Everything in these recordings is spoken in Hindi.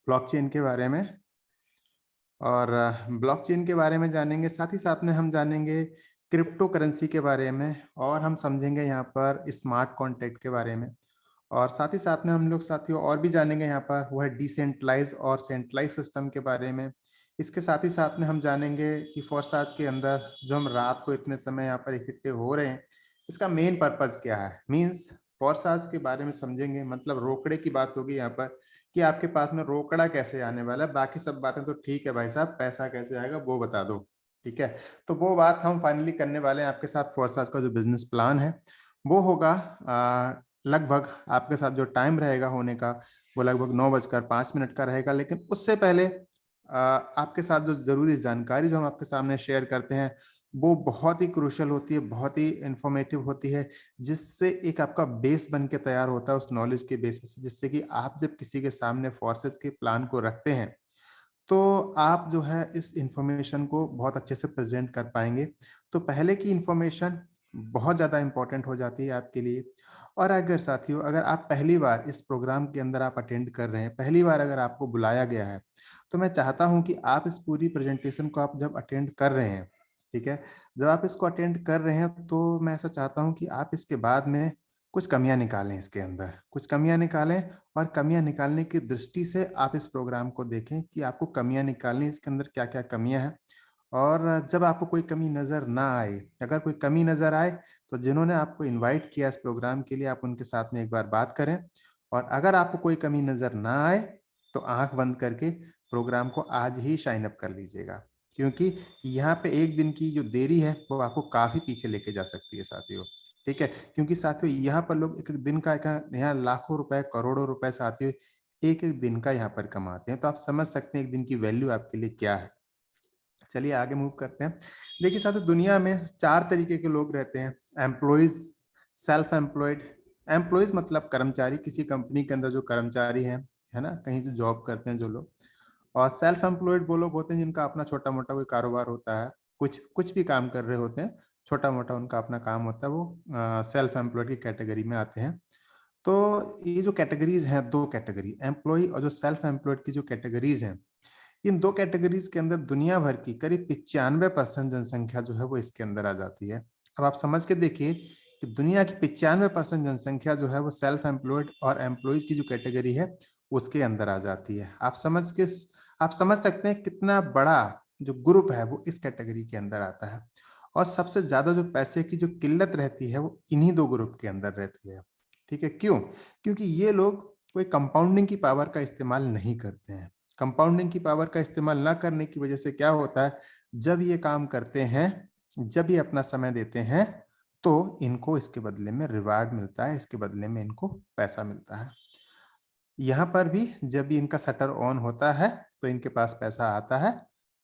ब्लॉकचेन के बारे में। और ब्लॉकचेन के बारे में जानेंगे, साथ ही साथ में हम जानेंगे क्रिप्टो करेंसी के बारे में, और हम समझेंगे यहाँ पर स्मार्ट कॉन्ट्रैक्ट के बारे में। और साथ ही साथ में हम लोग साथियों और भी जानेंगे यहाँ पर, वो है डिसेंट्रलाइज और सेंट्रलाइज सिस्टम के बारे में। इसके साथ ही साथ में हम जानेंगे कि फोर्साज के अंदर जो हम रात को इतने समय यहाँ पर इकट्ठे हो रहे हैं, इसका मेन पर्पज क्या है। मीन्स फोर्साज के बारे में समझेंगे, मतलब रोकड़े की बात होगी यहाँ पर कि आपके पास में रोकड़ा कैसे आने वाला है। बाकी सब बातें तो ठीक है भाई साहब, पैसा कैसे आएगा वो बता दो, ठीक है। तो वो बात हम फाइनली करने वाले हैं आपके साथ। फोर्साज का जो बिजनेस प्लान है वो होगा लगभग आपके साथ जो टाइम रहेगा होने का, वो लगभग 9:05 का रहेगा। लेकिन उससे पहले आपके साथ जो जरूरी जानकारी जो हम आपके सामने शेयर करते हैं, वो बहुत ही क्रूशियल होती है, बहुत ही इंफॉर्मेटिव होती है, जिससे एक आपका बेस बन के तैयार होता है उस नॉलेज के बेसिस से, जिससे कि आप जब किसी के सामने फोर्सेस के प्लान को रखते हैं तो आप जो है इस इंफॉर्मेशन को बहुत अच्छे से प्रेजेंट कर पाएंगे। तो पहले की इंफॉर्मेशन बहुत ज़्यादा इंपॉर्टेंट हो जाती है आपके लिए। और अगर साथियों, अगर आप पहली बार इस प्रोग्राम के अंदर आप अटेंड कर रहे हैं, पहली बार अगर आपको बुलाया गया है, तो मैं चाहता हूं कि आप इस पूरी प्रेजेंटेशन को आप जब अटेंड कर रहे हैं, ठीक है, जब आप इसको अटेंड कर रहे हैं, तो मैं ऐसा चाहता हूं कि आप इसके बाद में कुछ कमियां निकालें, इसके अंदर कुछ कमियां निकालें। और कमियां निकालने की दृष्टि से आप इस प्रोग्राम को देखें कि आपको कमियां निकालनी, इसके अंदर क्या क्या कमियां हैं। और जब आपको कोई कमी नजर ना आए, अगर कोई कमी नजर आए, तो जिन्होंने आपको इनवाइट किया इस प्रोग्राम के लिए, आप उनके साथ में एक बार बात करें। और अगर आपको कोई कमी नजर ना आए, तो आंख बंद करके प्रोग्राम को आज ही साइन अप कर लीजिएगा, क्योंकि यहाँ पे एक दिन की जो देरी है वो आपको काफी पीछे लेके जा सकती है साथियों, ठीक है। क्योंकि साथियों यहाँ पर लोग एक एक दिन का यहाँ लाखों रुपए करोड़ों रुपए साथियों एक एक दिन का यहाँ पर कमाते हैं। तो आप समझ सकते हैं एक दिन की वैल्यू आपके लिए क्या है। चलिए आगे मूव करते हैं। देखिए साथियों, दुनिया में 4 तरीके के लोग रहते हैं। Employees, self employed. एम्प्लॉयज मतलब कर्मचारी, किसी कंपनी के अंदर जो कर्मचारी हैं, है ना, कहीं से जॉब करते हैं जो लोग। और सेल्फ एम्प्लॉयड वो लोग होते हैं जिनका अपना छोटा मोटा कोई कारोबार होता है, कुछ कुछ भी काम कर रहे होते हैं, छोटा मोटा उनका अपना काम होता है, वो सेल्फ एम्प्लॉयड की कैटेगरी में आते हैं। तो ये जो कैटेगरीज हैं, 2 कैटेगरी, एम्प्लॉय और जो सेल्फ एम्प्लॉयड की जो कैटेगरीज हैं, इन 2 कैटेगरीज के अंदर दुनिया भर की करीब 95% जनसंख्या जो है वो इसके अंदर आ जाती है। अब आप समझ के देखिए कि दुनिया की 95% जनसंख्या जो है वो सेल्फ एम्प्लॉयड और एम्प्लॉयज की जो कैटेगरी है उसके अंदर आ जाती है। आप समझ सकते हैं कितना बड़ा जो ग्रुप है वो इस कैटेगरी के अंदर आता है। और सबसे ज्यादा जो पैसे की जो किल्लत रहती है वो इन्हीं 2 ग्रुप के अंदर रहती है, ठीक है। क्यों? क्योंकि ये लोग कोई कंपाउंडिंग की पावर का इस्तेमाल नहीं करते हैं। कंपाउंडिंग की पावर का इस्तेमाल ना करने की वजह से क्या होता है, जब ये काम करते हैं, जब ये अपना समय देते हैं, तो इनको इसके बदले में रिवार्ड मिलता है, इसके बदले में इनको पैसा मिलता है। यहाँ पर भी जब भी इनका शटर ऑन होता है तो इनके पास पैसा आता है,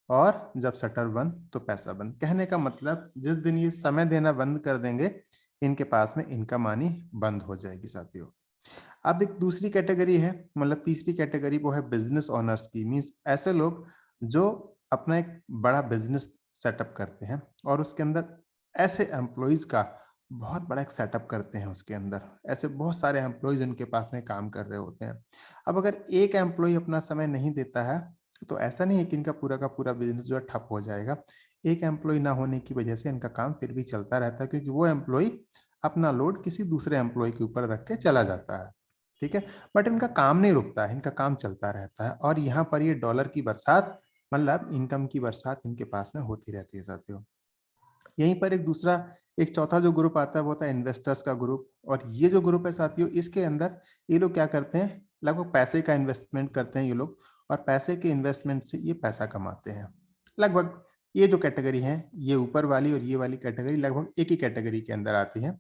और जब शटर बंद तो पैसा बंद। कहने का मतलब जिस दिन ये समय देना बंद कर देंगे, इनके पास में इनकम आनी बंद हो जाएगी साथियों। अब एक दूसरी कैटेगरी है, मतलब तीसरी कैटेगरी, वो है बिजनेस ओनर्स की। मीन्स ऐसे लोग जो अपना एक बड़ा बिजनेस सेटअप करते हैं, और उसके अंदर ऐसे एम्प्लॉयज का बहुत बड़ा एक सेटअप करते हैं। उसके अंदर ऐसे बहुत सारे एम्प्लॉयज उनके पास में काम कर रहे होते हैं। अब अगर एक एम्प्लॉय अपना समय नहीं देता है, तो ऐसा नहीं है कि इनका पूरा का पूरा बिजनेस जो है ठप हो जाएगा। एक एम्प्लॉय ना होने की वजह से इनका काम फिर भी चलता रहता है, क्योंकि वो एम्प्लॉय अपना लोड किसी दूसरे एम्प्लॉय के ऊपर रख के चला जाता है, ठीक है। बट इनका काम नहीं रुकता है, इनका काम चलता रहता है। और यहाँ पर ये डॉलर की बरसात, मतलब इनकम की बरसात इनके पास में होती रहती है साथियों। यहीं पर एक चौथा जो ग्रुप आता है वो होता है इन्वेस्टर्स का ग्रुप। और ये जो ग्रुप है साथियों, इसके अंदर ये लोग क्या करते हैं, लगभग पैसे का इन्वेस्टमेंट करते हैं ये लोग, और पैसे के इन्वेस्टमेंट से ये पैसा कमाते हैं। लगभग ये जो कैटेगरी है, ये ऊपर वाली और ये वाली कैटेगरी लगभग एक ही कैटेगरी के अंदर आती है।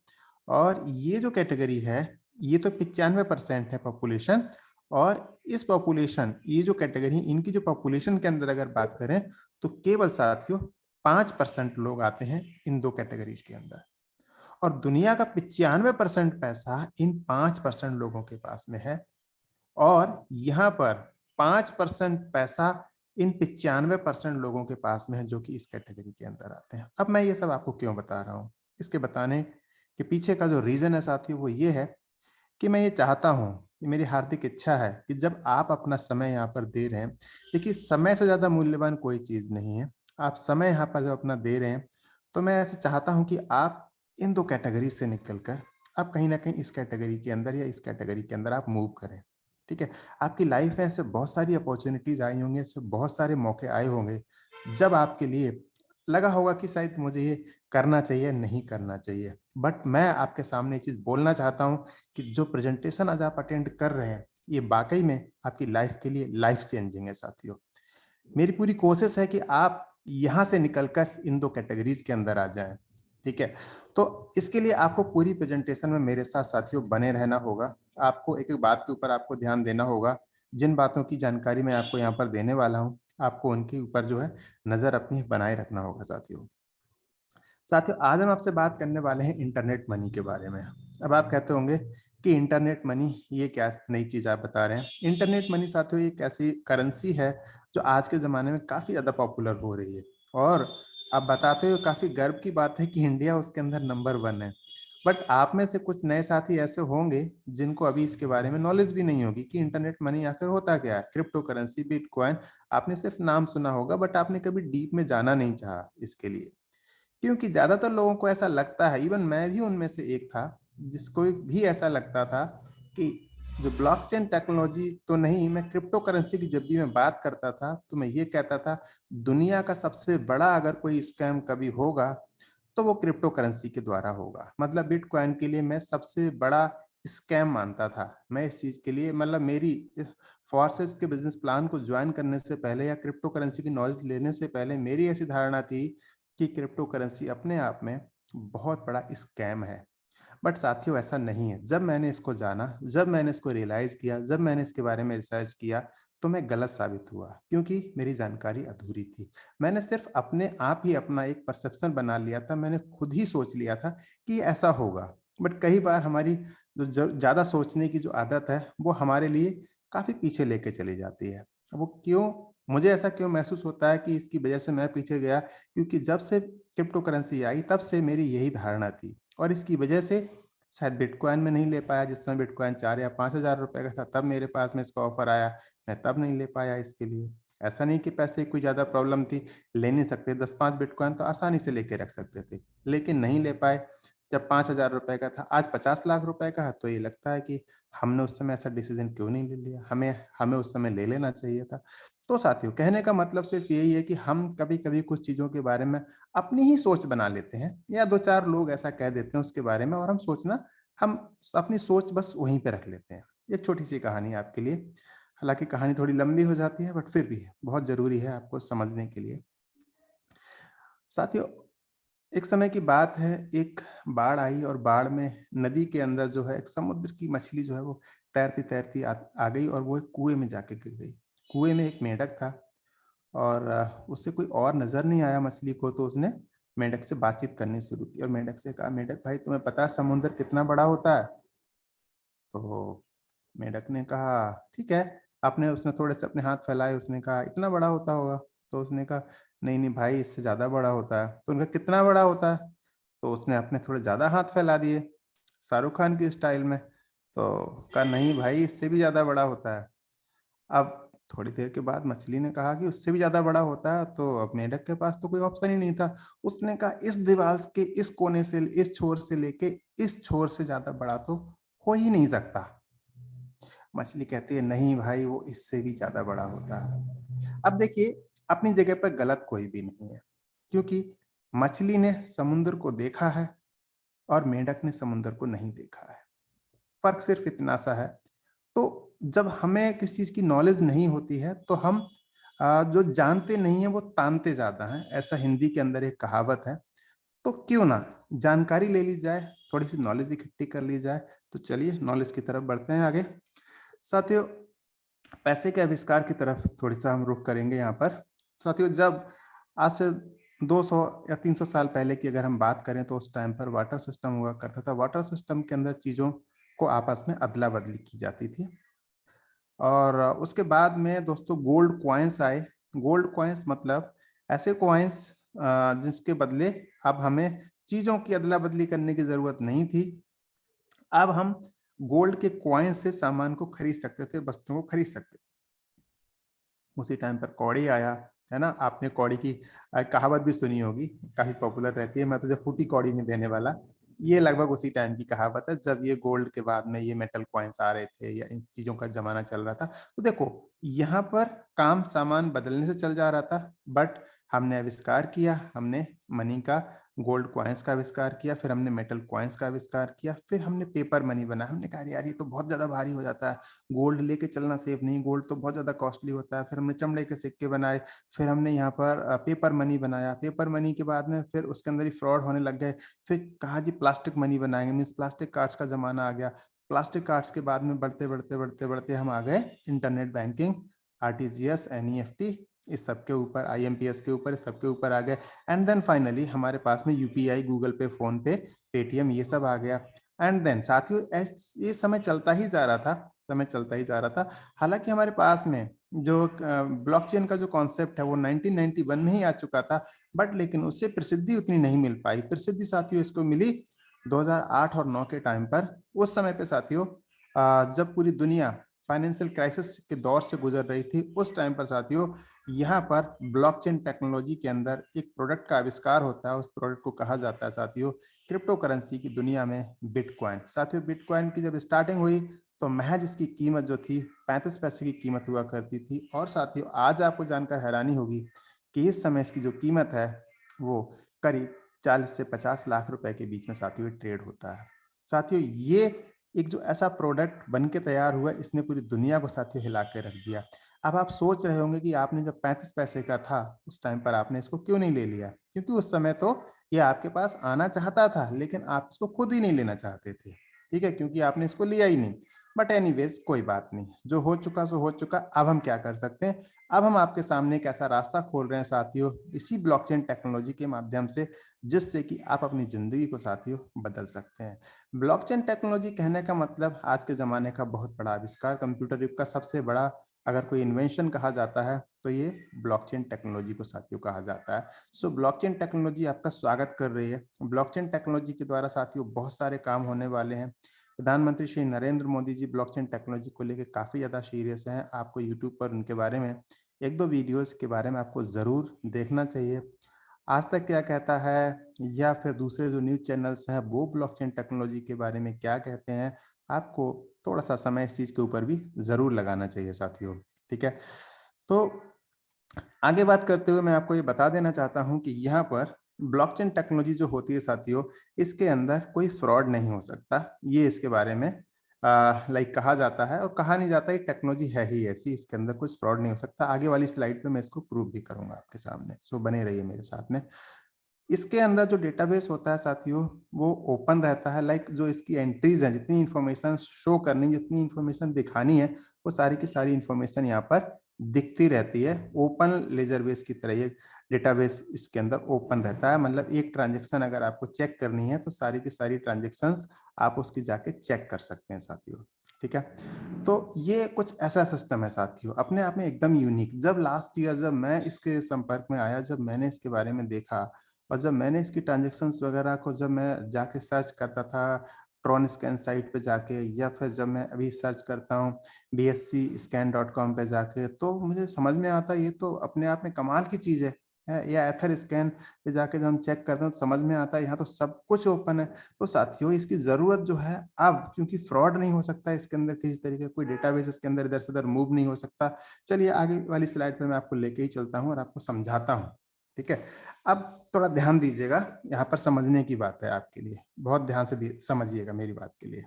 और ये जो कैटेगरी है, ये तो 95% है पॉपुलेशन। और इस पॉपुलेशन, ये जो कैटेगरी, इनकी जो पॉपुलेशन के अंदर अगर बात करें, तो केवल साथियों 5% लोग आते हैं इन 2 कैटेगरीज के अंदर। और दुनिया का 95% पैसा इन 5% लोगों के पास में है। और यहाँ पर 5% पैसा इन 95% लोगों के पास में है जो कि इस कैटेगरी के अंदर आते हैं। अब मैं ये सब आपको क्यों बता रहा हूँ, इसके बताने के पीछे का जो रीजन है साथियों, वो ये है कि मैं ये चाहता हूँ ये मेरी हार्दिक इच्छा है कि जब आप अपना समय यहाँ पर दे रहे हैं, देखिए समय से ज़्यादा मूल्यवान कोई चीज़ नहीं है। आप समय यहाँ पर जब अपना दे रहे हैं, तो मैं ऐसे चाहता हूँ कि आप इन 2 कैटेगरी से निकल कर आप कहीं न कहीं इस कैटेगरी के अंदर या इस कैटेगरी के अंदर आप मूव करें, ठीक है? आपकी लाइफ में ऐसे बहुत सारी अपॉर्च्युनिटीज़ आई होंगी, ऐसे बहुत सारे मौके आए होंगे, जब आपके लिए लगा होगा कि शायद मुझे ये करना चाहिए, नहीं करना चाहिए। बट मैं आपके सामने ये चीज़ बोलना चाहता हूँ कि जो प्रेज़ेंटेशन आज आप अटेंड कर रहे हैं, ये वाक़ई में आपकी लाइफ़ के लिए लाइफ़ चेंजिंग है साथियों। मेरी पूरी कोशिश है कि आप यहाँ से निकल कर इन 2 कैटेगरीज़ के अंदर आ जाएँ, ठीक है? तो इसके लिए आपको पूरी प्रेज़ेंटेशन में मेरे साथ साथियों बने रहना होगा। आपको एक-एक बात के ऊपर आपको ध्यान देना होगा। जिन बातों की जानकारी मैं आपको यहाँ पर देने वाला हूँ, आपको उनके ऊपर जो है नज़र अपनी बनाए रखना होगा साथियों। साथियों, आज हम आपसे बात करने वाले हैं इंटरनेट मनी के बारे में। अब आप कहते होंगे कि इंटरनेट मनी ये क्या नई चीज़ आप बता रहे हैं। इंटरनेट मनी साथियों एक ऐसी करेंसी है जो आज के ज़माने में काफ़ी ज़्यादा पॉपुलर हो रही है और आप बताते हुए काफ़ी गर्व की बात है कि इंडिया उसके अंदर नंबर 1 है। बट आप में से कुछ नए साथी ऐसे होंगे जिनको अभी इसके बारे में नॉलेज भी नहीं होगी कि इंटरनेट मनी आखिर होता क्या है? क्रिप्टो करेंसी, बिटकॉइन आपने सिर्फ नाम सुना होगा बट आपने कभी डीप में जाना नहीं चाहा इसके लिए। क्योंकि ज़्यादातर लोगों को ऐसा लगता है, इवन मैं भी उनमें से एक था, जिसको भी ऐसा लगता था कि जो ब्लॉकचेन टेक्नोलॉजी तो नहीं, मैं क्रिप्टो करेंसी की जब भी मैं बात करता था, तो मैं ये कहता था, दुनिया का सबसे बड़ा अगर कोई स्कैम कभी होगा, तो वो क्रिप्टो करेंसी के द्वारा होगा। मतलब बिटकॉइन के लिए मैं सबसे बड़ा स्कैम मानता था। मैं इस चीज़ के लिए मतलब मेरी फोर्सेज़ के बिज़नेस प्लान को जॉइन करने से पहले या क्रिप्टो करेंसी की नॉलेज लेने से पहले मेरी ऐसी धारणा थी कि क्रिप्टो करेंसी अपने आप में बहुत बड़ा स्कैम है। बट साथियों ऐसा नहीं है। जब मैंने इसको जाना, जब मैंने इसको रियलाइज़ किया, जब मैंने इसके बारे में रिसर्च किया, तो मैं गलत साबित हुआ क्योंकि मेरी जानकारी अधूरी थी। मैंने सिर्फ़ अपने आप ही अपना एक परसेप्शन बना लिया था, मैंने खुद ही सोच लिया था कि ऐसा होगा। बट कई बार हमारी जो ज़्यादा सोचने की जो आदत है, वो हमारे लिए काफ़ी पीछे लेके चली जाती है। वो क्यों? मुझे ऐसा क्यों महसूस होता है कि इसकी वजह से मैं पीछे गया क्योंकि जब से क्रिप्टो करेंसी आई, तब से मेरी यही धारणा थी और इसकी वजह से शायद बिटकॉइन में नहीं ले पाया, जिस समय बिटकॉइन 4 या 5,000 रुपए का था, तब मेरे पास में इसका ऑफ़र आया, मैं तब नहीं ले पाया इसके लिए। ऐसा नहीं कि पैसे की कोई ज़्यादा प्रॉब्लम थी, ले नहीं सकते, 10-5 बिटकॉइन तो आसानी से लेके रख सकते थे, लेकिन नहीं ले पाए। जब 5,000 रुपए का था, आज 50 लाख रुपए का है, तो ये लगता है कि हमने उस समय ऐसा डिसीज़न क्यों नहीं ले लिया? हमें हमें उस समय ले लेना चाहिए था। तो साथियों, कहने का मतलब सिर्फ़ यही है कि हम कभी-कभी कुछ चीज़ों के बारे में अपनी ही सोच बना लेते हैं या 2-4 लोग ऐसा कह देते हैं उसके बारे में और हम अपनी सोच बस वहीं पे रख लेते हैं। एक छोटी-सी कहानी है आपके लिए। हालाँकि कहानी थोड़ी लंबी हो जाती है बट फिर भी बहुत ज़रूरी है आपको समझने के लिए। साथियों, एक समय की बात है, एक बाढ़ आई और बाढ़ में नदी के अंदर जो है एक समुद्र की मछली जो है वो तैरती-तैरती आ गई और वो एक कुएँ में जाके गिर गई। कुएँ में एक मेंढक था और उसे कोई और नज़र नहीं आया मछली को, तो उसने मेंढक से बातचीत करनी शुरू की और मेंढक से कहा, "मेंढक भाई, तुम्हें पता है समुद्र कितना बड़ा होता है?" तो मेंढक ने कहा, "ठीक है।" आपने उसने थोड़े से अपने हाथ फैलाए, उसने कहा, "इतना बड़ा होता होगा?" तो उसने कहा, "नहीं, नहीं भाई, इससे ज़्यादा बड़ा होता है।" तो उन्होंने कहा, "कितना बड़ा होता है?" तो उसने अपने थोड़े ज़्यादा हाथ फैला दिए, शाहरुख खान की स्टाइल में। तो कहा, "नहीं भाई, इससे भी ज़्यादा बड़ा होता है।" अब थोड़ी देर के बाद मछली ने कहा कि उससे भी ज़्यादा बड़ा होता है, तो अब मेंढक के पास तो कोई ऑप्शन ही नहीं था। उसने कहा, "इस दीवार के इस कोने से इस छोर से लेके इस छोर से ज़्यादा बड़ा तो हो ही नहीं सकता।" मछली कहती है, "नहीं भाई, वो इससे भी ज़्यादा बड़ा होता है।" अब देखिए, अपनी जगह पर गलत कोई भी नहीं है, क्योंकि मछली ने समुद्र को देखा है और मेंढक ने समुद्र को नहीं देखा है। फ़र्क सिर्फ़ इतना-सा है। तो जब हमें किसी चीज़ की नॉलेज नहीं होती है, तो हम जो जानते नहीं हैं, वो तानते ज़्यादा हैं। ऐसा हिंदी के अंदर एक कहावत है। तो क्यों ना जानकारी ले ली जाए, थोड़ी-सी नॉलेज इकट्ठी कर ली जाए। तो चलिए नॉलेज की तरफ बढ़ते हैं आगे। साथियों, पैसे के आविष्कार की तरफ थोड़ी-सा हम रुख करेंगे यहाँ पर। साथियों, जब आज से 200 या 300 साल पहले की अगर हम बात करें, तो उस टाइम पर वाटर सिस्टम हुआ करता था। वाटर सिस्टम के अंदर चीज़ों को आपस में अदला-बदली की जाती थी। और उसके बाद में दोस्तों गोल्ड कॉइन्स आए। गोल्ड कॉइन्स मतलब ऐसे कॉइन्स जिसके बदले अब हमें चीज़ों की अदला-बदली करने की ज़रूरत नहीं थी। अब हम गोल्ड के कॉइन से सामान को खरीद सकते थे, वस्तुओं को खरीद सकते थे। उसी टाइम पर कौड़ी आया, है ना। आपने कौड़ी की कहावत भी सुनी होगी, काफी पॉपुलर रहती है, मैं तुझे फूटी कौड़ी नहीं देने वाला। ये लगभग उसी टाइम की कहावत है, जब ये गोल्ड के बाद में ये मेटल कॉइन्स आ रहे थे या इन चीजों का जमाना चल रहा था। तो देखो यहाँ पर काम सामान बदलने से चल जा रहा था, बट हमने आविष्कार किया, हमने मनी का, गोल्ड कॉइन्स का आविष्कार किया, फिर हमने मेटल कॉइन्स का आविष्कार किया, फिर हमने पेपर मनी बनाया। हमने कहा यार ये तो बहुत ज्यादा भारी हो जाता है, गोल्ड लेके चलना सेफ नहीं, गोल्ड तो बहुत ज्यादा कॉस्टली होता है। फिर हमने चमड़े के सिक्के बनाए, फिर हमने यहाँ पर पेपर मनी बनाया। पेपर मनी के बाद में फिर उसके अंदर ही फ्रॉड होने लग गए। फिर कहा जी प्लास्टिक मनी बनाएंगे, मीन्स प्लास्टिक कार्ड्स का जमाना आ गया। प्लास्टिक कार्ड्स के बाद में बढ़ते बढ़ते बढ़ते बढ़ते हम आ गए इंटरनेट बैंकिंग, आरटीजीएस, एनईएफटी, इस सब के ऊपर, आईएमपीएस के ऊपर, इस सब के ऊपर आ गए। एंड देन फाइनली हमारे पास में यूपीआई, गूगल पे, फोन पे, पेटीएम, ये सब आ गया। एंड देन साथियों ये समय चलता ही जा रहा था, समय चलता ही जा रहा था। हालांकि हमारे पास में जो ब्लॉकचेन का जो कॉन्सेप्ट है वो 1991 में ही आ चुका था, बट लेकिन उससे प्रसिद्धि उतनी नहीं मिल पाई। प्रसिद्धि साथियों इसको मिली 2008 और 9 के टाइम पर। उस समय पे साथियों जब पूरी दुनिया फाइनेंशियल क्राइसिस के दौर से गुजर रही थी, उस टाइम पर साथियों यहाँ पर ब्लॉकचेन टेक्नोलॉजी के अंदर एक प्रोडक्ट का आविष्कार होता है। उस प्रोडक्ट को कहा जाता है साथियों क्रिप्टो करेंसी की दुनिया में बिटकॉइन। साथियों बिटकॉइन की जब स्टार्टिंग हुई तो महज इसकी कीमत जो थी 35 पैसे की कीमत हुआ करती थी। और साथियों आज आपको जानकर हैरानी होगी कि इस समय इसकी जो कीमत है वो करीब 40 से 50 लाख रुपए के बीच में साथियों ट्रेड होता है। साथियों ये एक जो ऐसा प्रोडक्ट बन के तैयार हुआ, इसने पूरी दुनिया को साथियों हिला के रख दिया। अब आप सोच रहे होंगे कि आपने जब 35 पैसे का था उस टाइम पर आपने इसको क्यों नहीं ले लिया, क्योंकि उस समय तो ये आपके पास आना चाहता था, लेकिन आप इसको खुद ही नहीं लेना चाहते थे, ठीक है, क्योंकि आपने इसको लिया ही नहीं। बट एनीवेज कोई बात नहीं, जो हो चुका सो हो चुका। अब हम क्या कर सकते हैं, अब हम आपके सामने एक ऐसा रास्ता खोल रहे हैं साथियों इसी ब्लॉकचेन टेक्नोलॉजी के माध्यम से, जिससे कि आप अपनी जिंदगी को साथियों बदल सकते हैं। ब्लॉकचेन टेक्नोलॉजी कहने का मतलब आज के जमाने का बहुत बड़ा आविष्कार, कंप्यूटर युग का सबसे बड़ा अगर कोई इन्वेंशन कहा जाता है तो ये ब्लॉकचेन टेक्नोलॉजी को साथियों कहा जाता है। सो ब्लॉकचेन टेक्नोलॉजी आपका स्वागत कर रही है। ब्लॉकचेन टेक्नोलॉजी के द्वारा साथियों बहुत सारे काम होने वाले हैं। प्रधानमंत्री श्री नरेंद्र मोदी जी ब्लॉकचेन टेक्नोलॉजी को लेकर काफी ज्यादा सीरियस हैं। आपको यूट्यूब पर उनके बारे में एक दो वीडियोस के बारे में आपको जरूर देखना चाहिए। आज तक क्या कहता है या फिर दूसरे जो न्यूज चैनल्स हैं वो ब्लॉकचेन टेक्नोलॉजी के बारे में क्या कहते हैं, आपको थोड़ा सा समय इस चीज के ऊपर भी जरूर लगाना चाहिए साथियों, ठीक है। तो आगे बात करते हुए मैं आपको ये बता देना चाहता हूं कि यहाँ पर ब्लॉकचेन टेक्नोलॉजी जो होती है साथियों, इसके अंदर कोई फ्रॉड नहीं हो सकता। ये इसके बारे में लाइक कहा जाता है और कहा नहीं जाता, ये टेक्नोलॉजी है ही ऐसी, इसके अंदर कुछ फ्रॉड नहीं हो सकता। आगे वाली स्लाइड पे मैं इसको प्रूव भी करूंगा आपके सामने, सो बने रहिए मेरे साथ में। इसके अंदर जो डेटाबेस होता है साथियों वो ओपन रहता है। लाइक जो इसकी एंट्रीज हैं, जितनी इंफॉर्मेशन शो करनी, जितनी इंफॉर्मेशन दिखानी है, वो सारी की सारी इंफॉर्मेशन यहाँ पर दिखती रहती है। ओपन लेजर बेस की तरह ये डेटाबेस इसके अंदर ओपन रहता है। मतलब एक ट्रांजेक्शन अगर आपको चेक करनी है तो सारी की सारी ट्रांजेक्शन्स आप उसकी जाके चेक कर सकते हैं साथियों, ठीक है। तो ये कुछ ऐसा सिस्टम है साथियों, अपने आप में एकदम यूनिक। जब लास्ट ईयर जब मैं इसके संपर्क में आया, जब मैंने इसके बारे में देखा और जब मैंने इसकी ट्रांजेक्शन्स वगैरह को जब मैं जाके सर्च करता था ट्रॉन स्कैन साइट पे जाके, या फिर जब मैं अभी सर्च करता हूँ bscscan.com पे जाके, तो मुझे समझ में आता है ये तो अपने आप में कमाल की चीज़ है। या एथर स्कैन पे जाके जब हम चेक करते हैं तो समझ में आता है यहाँ तो सब कुछ ओपन है। तो साथियों इसकी जरूरत जो है अब, क्योंकि फ्रॉड नहीं हो सकता इसके अंदर किसी तरीके का, कोई डेटाबेस इसके अंदर इधर से उधर मूव नहीं हो सकता। चलिए आगे वाली स्लाइड पे मैं आपको लेके ही चलता हूँ और आपको समझाता हूँ, ठीक है। अब थोड़ा ध्यान दीजिएगा, यहाँ पर समझने की बात है आपके लिए, बहुत ध्यान से समझिएगा मेरी बात के लिए,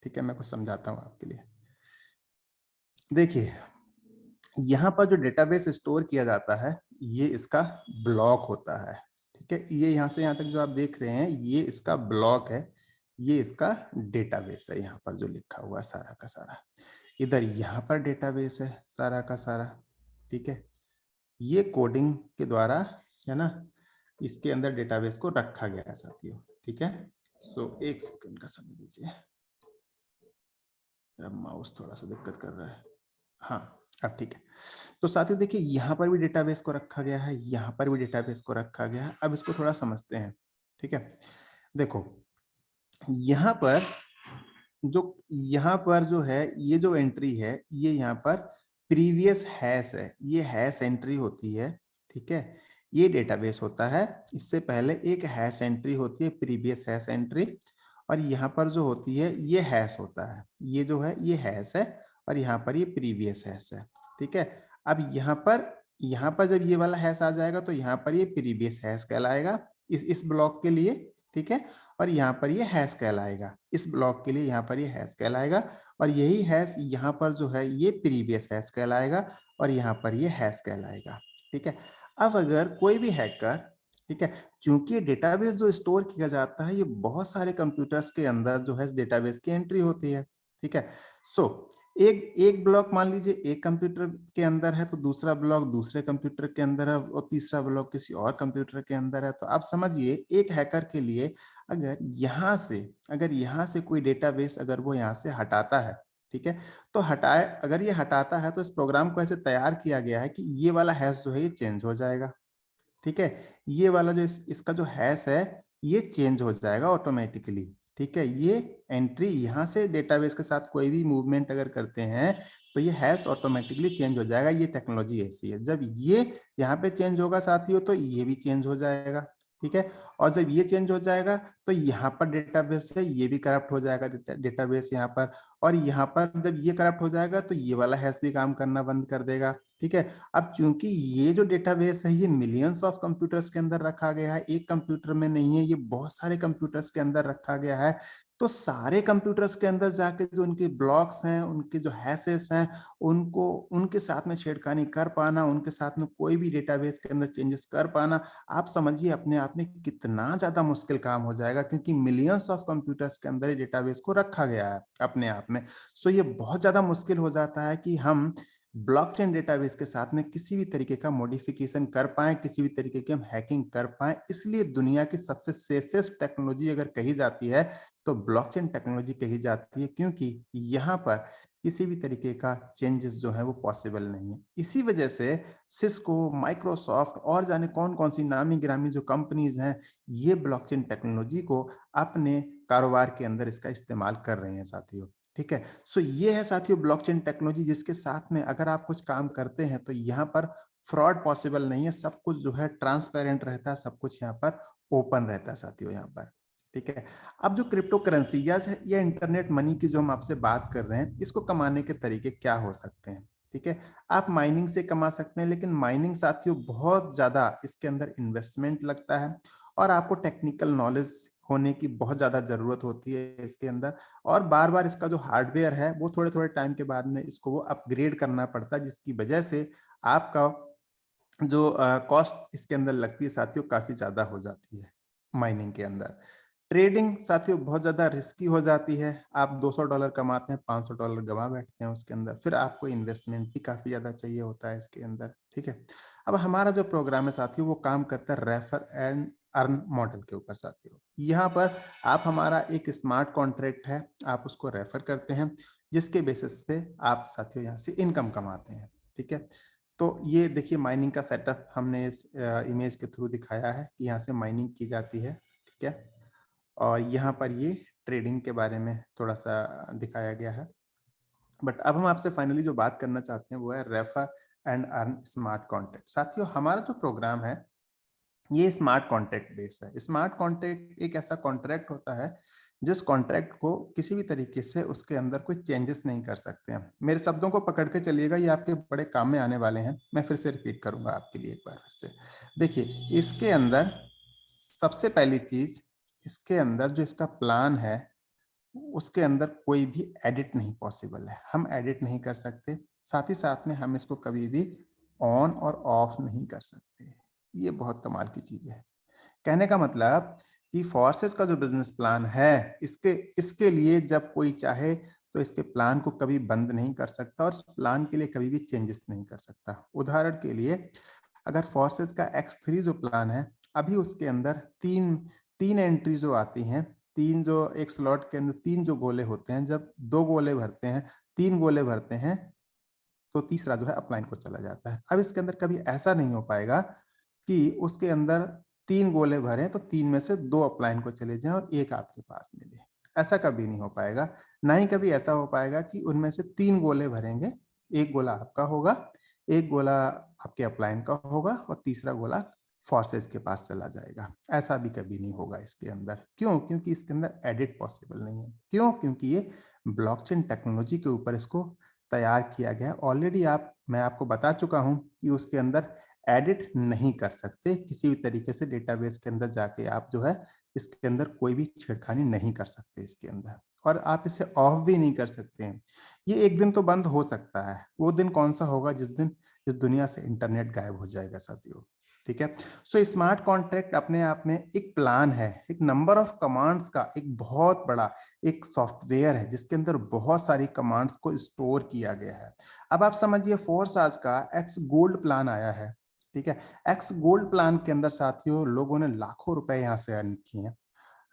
ठीक है। मैं कुछ समझाता हूँ आपके लिए। देखिए यहाँ पर जो डेटाबेस स्टोर किया जाता है ये इसका ब्लॉक होता है, ठीक है। ये यहाँ से यहाँ तक जो आप देख रहे हैं ये इसका ब्लॉक है, ये इसका डेटाबेस है। यहाँ पर जो लिखा हुआ है सारा का सारा, इधर यहाँ पर डेटाबेस है सारा का सारा, ठीक है। ये कोडिंग के द्वारा, है ना, इसके अंदर डेटाबेस को रखा गया है साथियों, ठीक है। सो एक सेकंड का समय दीजिए, माउस थोड़ा सा दिक्कत कर रहा है। हाँ अब ठीक है। तो साथियों देखिए यहाँ पर भी डेटाबेस को रखा गया है, यहाँ पर भी डेटाबेस को रखा गया है। अब इसको थोड़ा समझते हैं, ठीक है। देखो यहाँ पर जो यहाँ पर जो है ये जो एंट्री है ये यहाँ पर प्रीवियस हैश है, ये हैश एंट्री होती है, ठीक है। ये डेटाबेस होता है, इससे पहले एक हैश एंट्री होती है, प्रीवियस हैश एंट्री, और यहाँ पर जो होती है ये हैश होता है, ये जो है ये हैश है, और यहाँ पर ये प्रीवियस हैश है, ठीक है। अब यहाँ पर जब ये वाला हैश आ जाएगा तो यहाँ पर ये प्रीवियस हैश कहलाएगा इस ब्लॉक के लिए, ठीक है। और यहाँ पर ये हैश कहलाएगा, इस ब्लॉक के लिए यहाँ पर ये हैश कहलाएगा, और यही हैश यहाँ पर जो है ये प्रीवियस हैश कहलाएगा, और यहाँ पर ये हैश कहलाएगा, ठीक है। अब अगर कोई भी हैकर, ठीक है, चूंकि डेटाबेस जो स्टोर किया जाता है ये बहुत सारे कंप्यूटर्स के अंदर जो है डेटाबेस की एंट्री होती है, ठीक है। सो एक एक ब्लॉक मान लीजिए एक कंप्यूटर के अंदर है, तो दूसरा ब्लॉक दूसरे कंप्यूटर के अंदर है, और तीसरा ब्लॉक किसी और कंप्यूटर के अंदर है। तो आप समझिए एक हैकर के लिए अगर यहाँ से कोई डेटाबेस अगर वो यहाँ से हटाता है, ठीक है, तो अगर ये हटाता है तो इस प्रोग्राम को ऐसे तैयार किया गया है कि ये वाला हैश जो है ये चेंज हो जाएगा, ठीक है। ये वाला जो इसका जो हैश है ये चेंज हो जाएगा ऑटोमेटिकली, ठीक है। ये एंट्री यहाँ से डेटाबेस के साथ कोई भी मूवमेंट अगर करते हैं तो ये हैश ऑटोमेटिकली चेंज हो जाएगा। ये टेक्नोलॉजी ऐसी है, जब ये यहाँ पे चेंज होगा साथियों तो ये भी चेंज हो जाएगा, ठीक है। और जब ये चेंज हो जाएगा तो यहाँ पर डेटाबेस है ये भी करप्ट हो जाएगा, डेटाबेस यहाँ पर, और यहाँ पर जब ये करप्ट हो जाएगा तो ये वाला हैश भी काम करना बंद कर देगा, ठीक है। अब चूंकि ये जो डेटाबेस है ये मिलियंस ऑफ कंप्यूटर्स के अंदर रखा गया है, एक कंप्यूटर में नहीं है, ये बहुत सारे कंप्यूटर्स के अंदर रखा गया है, तो सारे कंप्यूटर्स के अंदर जाके जो उनके ब्लॉक्स हैं, उनके जो हैशेस हैं, उनको उनके साथ में छेड़खानी कर पाना, उनके साथ में कोई भी डेटाबेस के अंदर चेंजेस कर पाना, आप समझिए अपने आप में कितना ज्यादा मुश्किल काम हो जाएगा, क्योंकि मिलियंस ऑफ कंप्यूटर्स के अंदर डेटाबेस को रखा गया है अपने आप में। सो ये बहुत ज्यादा मुश्किल हो जाता है कि हम ब्लॉकचेन डेटाबेस के साथ में किसी भी तरीके का मॉडिफिकेशन कर पाए, किसी भी तरीके की हम हैकिंग कर पाए। इसलिए दुनिया की सबसे सेफेस्ट टेक्नोलॉजी अगर कही जाती है तो ब्लॉकचेन टेक्नोलॉजी कही जाती है, क्योंकि यहाँ पर किसी भी तरीके का चेंजेस जो है वो पॉसिबल नहीं है। इसी वजह से सिस्को, माइक्रोसॉफ्ट और जाने कौन कौन सी नामी गिरामी जो कंपनीज हैं ये ब्लॉकचेन टेक्नोलॉजी को अपने कारोबार के अंदर इसका इस्तेमाल कर रहे हैं साथियों, ठीक है। सो ये है साथियों ब्लॉकचेन टेक्नोलॉजी, जिसके साथ में अगर आप कुछ काम करते हैं तो यहाँ पर फ्रॉड पॉसिबल नहीं है, सब कुछ जो है ट्रांसपेरेंट रहता है, सब कुछ यहाँ पर ओपन रहता है साथियों यहाँ पर, ठीक है। अब जो क्रिप्टो करेंसी या इंटरनेट मनी की जो हम आपसे बात कर रहे हैं, इसको कमाने के तरीके क्या हो सकते हैं, ठीक है। आप माइनिंग से कमा सकते हैं, लेकिन माइनिंग साथियों बहुत ज्यादा इसके अंदर इन्वेस्टमेंट लगता है, और आपको टेक्निकल नॉलेज होने की बहुत ज्यादा जरूरत होती है इसके अंदर, और बार बार इसका जो हार्डवेयर है वो थोड़े थोड़े टाइम के बाद में इसको वो अपग्रेड करना पड़ता है, जिसकी वजह से आपका जो कॉस्ट इसके अंदर लगती है साथियों काफी ज्यादा हो जाती है माइनिंग के अंदर। ट्रेडिंग साथियों बहुत ज्यादा रिस्की हो जाती है, आप $200 कमाते हैं, $500 गंवा बैठते हैं उसके अंदर, फिर आपको इन्वेस्टमेंट भी काफी ज्यादा चाहिए होता है इसके अंदर, ठीक है। अब हमारा जो प्रोग्राम है साथियों वो काम करता है रेफर एंड अर्न मॉडल के ऊपर साथियों। यहाँ पर आप हमारा एक स्मार्ट कॉन्ट्रैक्ट है, आप उसको रेफर करते हैं, जिसके बेसिस पे आप साथियों यहाँ से इनकम कमाते हैं, ठीक है। तो ये देखिए माइनिंग का सेटअप हमने इस इमेज के थ्रू दिखाया है कि यहाँ से माइनिंग की जाती है, ठीक है। और यहाँ पर ये ट्रेडिंग के बारे में थोड़ा सा दिखाया गया है। बट अब हम आपसे फाइनली जो बात करना चाहते हैं वो है refer and earn smart contract. साथियों हमारा जो प्रोग्राम है ये स्मार्ट कॉन्ट्रैक्ट बेस है। स्मार्ट कॉन्ट्रैक्ट एक ऐसा कॉन्ट्रैक्ट होता है जिस कॉन्ट्रैक्ट को किसी भी तरीके से उसके अंदर कोई चेंजेस नहीं कर सकते हैं। मेरे शब्दों को पकड़ के चलिएगा, ये आपके बड़े काम में आने वाले हैं। मैं फिर से रिपीट करूंगा आपके लिए एक बार फिर से। देखिए इसके अंदर सबसे पहली चीज, इसके अंदर जो इसका प्लान है उसके अंदर कोई भी एडिट नहीं पॉसिबल है, हम एडिट नहीं कर सकते। साथ ही साथ में हम इसको कभी भी ऑन और ऑफ नहीं कर सकते। ये बहुत कमाल की चीज है। कहने का मतलब कि फोर्सेस का जो बिजनेस प्लान है इसके इसके लिए जब कोई चाहे तो इसके प्लान को कभी बंद नहीं कर सकता, और इस प्लान के लिए कभी भी चेंजेस नहीं कर सकता। उदाहरण के लिए अगर फोर्सेस का X3 जो प्लान है, अभी उसके अंदर तीन तीन एंट्री जो आती हैं, तीन जो एक स्लॉट के अंदर तीन जो गोले होते हैं, जब दो गोले भरते हैं, तीन गोले भरते हैं, तो तीसरा जो है अपलाइन को चला जाता है। अब इसके अंदर कभी ऐसा नहीं हो पाएगा कि उसके अंदर तीन गोले भरे तो तीन में से दो अपलाइन को चले जाएं और एक आपके पास मिले, ऐसा कभी नहीं हो पाएगा। ना ही कभी ऐसा हो पाएगा कि उनमें से 3 गोले भरेंगे, 1 गोला आपका होगा, 1 गोला आपके अपलाइन का होगा और तीसरा गोला फोर्सेज के पास चला जाएगा। ऐसा भी कभी नहीं होगा इसके अंदर। क्यों? क्योंकि इसके अंदर एडिट पॉसिबल नहीं है। क्यों? क्योंकि ये ब्लॉकचेन टेक्नोलॉजी के ऊपर इसको तैयार किया गया है। ऑलरेडी मैं आपको बता चुका हूँ कि उसके अंदर एडिट नहीं कर सकते। किसी भी तरीके से डेटाबेस के अंदर जाके आप जो है इसके अंदर कोई भी छेड़खानी नहीं कर सकते इसके अंदर, और आप इसे ऑफ भी नहीं कर सकते हैं। ये एक दिन तो बंद हो सकता है। वो दिन कौन-सा होगा? जिस दिन इस दुनिया से इंटरनेट गायब हो जाएगा साथियों। ठीक है? सो स्मार्ट कॉन्ट्रैक्ट अपने आप में एक प्लान है, एक नंबर ऑफ कमांड्स का एक बहुत बड़ा एक सॉफ्टवेयर है जिसके अंदर बहुत सारी कमांड्स को स्टोर किया गया है। अब आप समझिए फोर्साज का एक्स गोल्ड प्लान आया है, ठीक है? एक्स गोल्ड प्लान के अंदर साथियों लोगों ने लाखों रुपए यहाँ से अर्न किए हैं।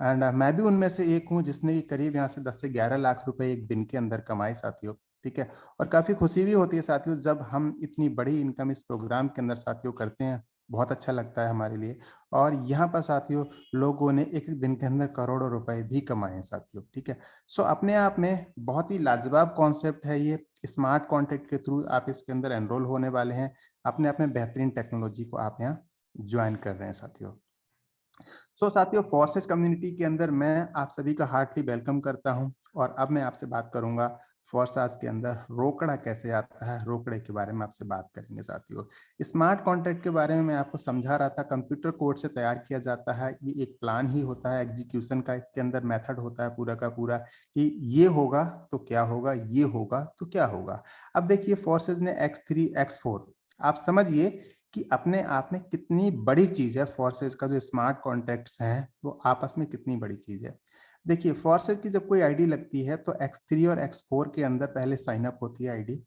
एंड मैं भी उनमें से एक हूँ जिसने कि करीब यहाँ से 10 से 11 लाख रुपए एक दिन के अंदर कमाए साथियों, ठीक है? और काफ़ी खुशी भी होती है साथियों जब हम इतनी बड़ी इनकम इस प्रोग्राम के अंदर साथियों करते हैं, बहुत अच्छा लगता है हमारे लिए। और यहाँ पर साथियों लोगों ने एक-एक दिन के अंदर करोड़ों रुपए भी कमाए हैं साथियों, ठीक है? सो अपने आप में बहुत ही लाजवाब कॉन्सेप्ट है ये। स्मार्ट कॉन्ट्रैक्ट के थ्रू आप इसके अंदर एनरोल होने वाले हैं। अपने आप में बेहतरीन टेक्नोलॉजी को आप यहाँ जॉइन कर रहे हैं साथियों। सो साथियों फोर्सेस कम्युनिटी के अंदर मैं आप सभी का हार्टली वेलकम करता हूं, और अब मैं आपसे बात करूंगा फोर्सास के अंदर रोकड़ा कैसे आता है। रोकड़े के बारे में आपसे बात करेंगे साथियों। स्मार्ट कॉन्ट्रैक्ट के बारे में मैं आपको समझा रहा था, कंप्यूटर कोड से तैयार किया जाता है। ये एक प्लान ही होता है एग्जीक्यूशन का, इसके अंदर मेथड होता है पूरा का पूरा कि ये होगा तो क्या होगा, ये होगा तो क्या होगा। अब देखिए फोर्सेस ने X3 X4, आप समझिए कि अपने आप में कितनी बड़ी चीज है। फोर्सेज का जो स्मार्ट कॉन्ट्रैक्ट्स हैं वो आपस में कितनी बड़ी चीज है। देखिए फोर्सेज की जब कोई आईडी लगती है तो X3 और X4 के अंदर पहले साइन अप होती है आईडी,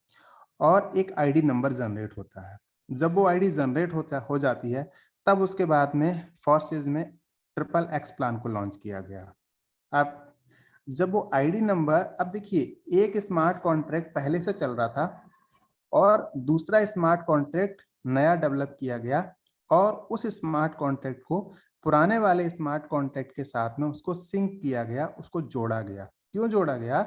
और एक आईडी नंबर जनरेट होता है। जब वो आईडी जनरेट हो जाती है तब उसके बाद में फोर्सेज में ट्रिपल एक्स प्लान को लॉन्च किया गया। अब जब वो आईडी नंबर, अब देखिए एक स्मार्ट कॉन्ट्रैक्ट पहले से चल रहा था और दूसरा स्मार्ट कॉन्ट्रैक्ट नया डेवलप किया गया, और उस स्मार्ट कॉन्ट्रैक्ट को पुराने वाले स्मार्ट कॉन्ट्रैक्ट के साथ में उसको सिंक किया गया, उसको जोड़ा गया। क्यों जोड़ा गया?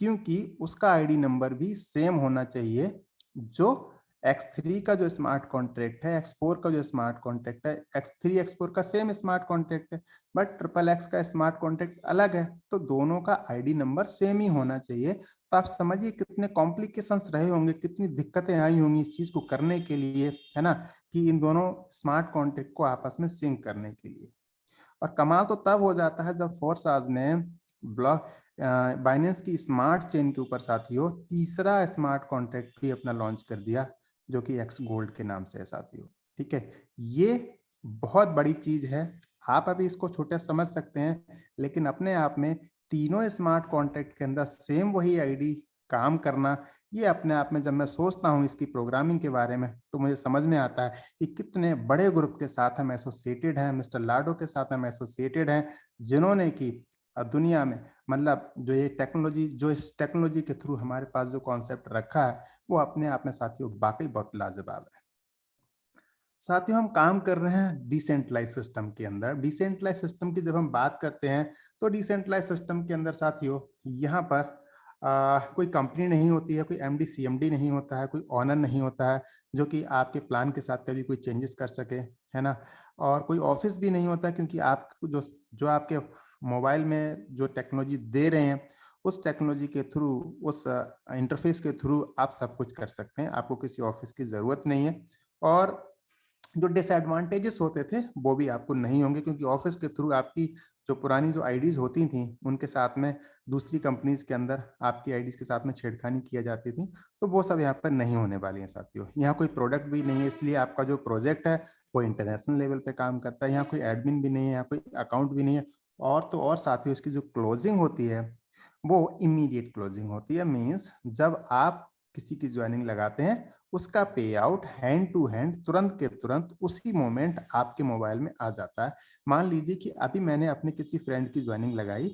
क्योंकि उसका आईडी नंबर भी सेम होना चाहिए जो X3 का जो स्मार्ट कॉन्ट्रैक्ट है, X4 का जो स्मार्ट कॉन्ट्रैक्ट है, X3 X4 का सेम स्मार्ट कॉन्ट्रैक्ट है, बट ट्रिपल एक्स का स्मार्ट कॉन्ट्रैक्ट अलग है, तो दोनों का आईडी नंबर सेम ही होना चाहिए। तो आप समझिए कितने कॉम्प्लिकेशंस रहे होंगे, कितनी दिक्कतें आई होंगी इस चीज को करने के लिए, है ना, कि इन दोनों स्मार्ट कॉन्ट्रैक्ट को आपस में सिंक करने के लिए। और कमाल तो तब हो जाता है जब फोर्साज ने ब्लॉक बाइनेंस की स्मार्ट चेन के ऊपर साथियों तीसरा स्मार्ट कॉन्ट्रैक्ट भी अपना लॉन्च कर दिया, जो कि एक्स गोल्ड के नाम से है साथियों। ठीक है, ये बहुत बड़ी चीज है। आप अभी इसको छोटा समझ सकते हैं, लेकिन अपने आप में तीनों स्मार्ट कॉन्ट्रैक्ट के अंदर सेम वही आईडी काम करना, ये अपने आप में जब मैं सोचता हूँ इसकी प्रोग्रामिंग के बारे में तो मुझे समझ में आता है कि कितने बड़े ग्रुप के साथ हम एसोसिएटेड हैं, मिस्टर लाडो के साथ हम एसोसिएटेड हैं, जिन्होंने की दुनिया में मतलब जो ये टेक्नोलॉजी, जो इस टेक्नोलॉजी के थ्रू हमारे पास जो कॉन्सेप्ट रखा है वो अपने आप में साथियों वाकई बहुत लाजवाब है। साथियों हम काम कर रहे हैं डिसेंट्रलाइज सिस्टम के अंदर। डिसेंट्रलाइज सिस्टम की जब हम बात करते हैं तो डिसेंट्रलाइज सिस्टम के अंदर साथियों यहाँ पर कोई कंपनी नहीं होती है, कोई एमडी सीएमडी नहीं होता है, कोई ऑनर नहीं होता है जो कि आपके प्लान के साथ कभी कोई चेंजेस कर सके, है ना। और कोई ऑफिस भी नहीं होता, क्योंकि आप जो जो आपके मोबाइल में जो टेक्नोलॉजी दे रहे हैं उस टेक्नोलॉजी के थ्रू, उस इंटरफेस के थ्रू आप सब कुछ कर सकते हैं। आपको किसी ऑफिस की जरूरत नहीं है। और जो डिसएडवांटेजेस होते थे वो भी आपको नहीं होंगे, क्योंकि ऑफिस के थ्रू आपकी जो पुरानी जो आईडीज होती थी उनके साथ में दूसरी कंपनीज के अंदर आपकी आईडीज के साथ में छेड़खानी किया जाती थी, तो वो सब यहाँ पर नहीं होने वाली है साथियों। यहाँ कोई प्रोडक्ट भी नहीं है, इसलिए आपका जो प्रोजेक्ट है वो इंटरनेशनल लेवल पे काम करता है। यहाँ कोई एडमिन भी नहीं है, यहाँ कोई अकाउंट भी नहीं है। और तो और साथियों इसकी जो क्लोजिंग होती है वो इमीडिएट क्लोजिंग होती है। मीन्स जब आप किसी की ज्वाइनिंग लगाते हैं उसका पे आउट हैंड टू हैंड तुरंत के तुरंत उसी मोमेंट आपके मोबाइल में आ जाता है। मान लीजिए कि अभी मैंने अपने किसी फ्रेंड की ज्वाइनिंग लगाई,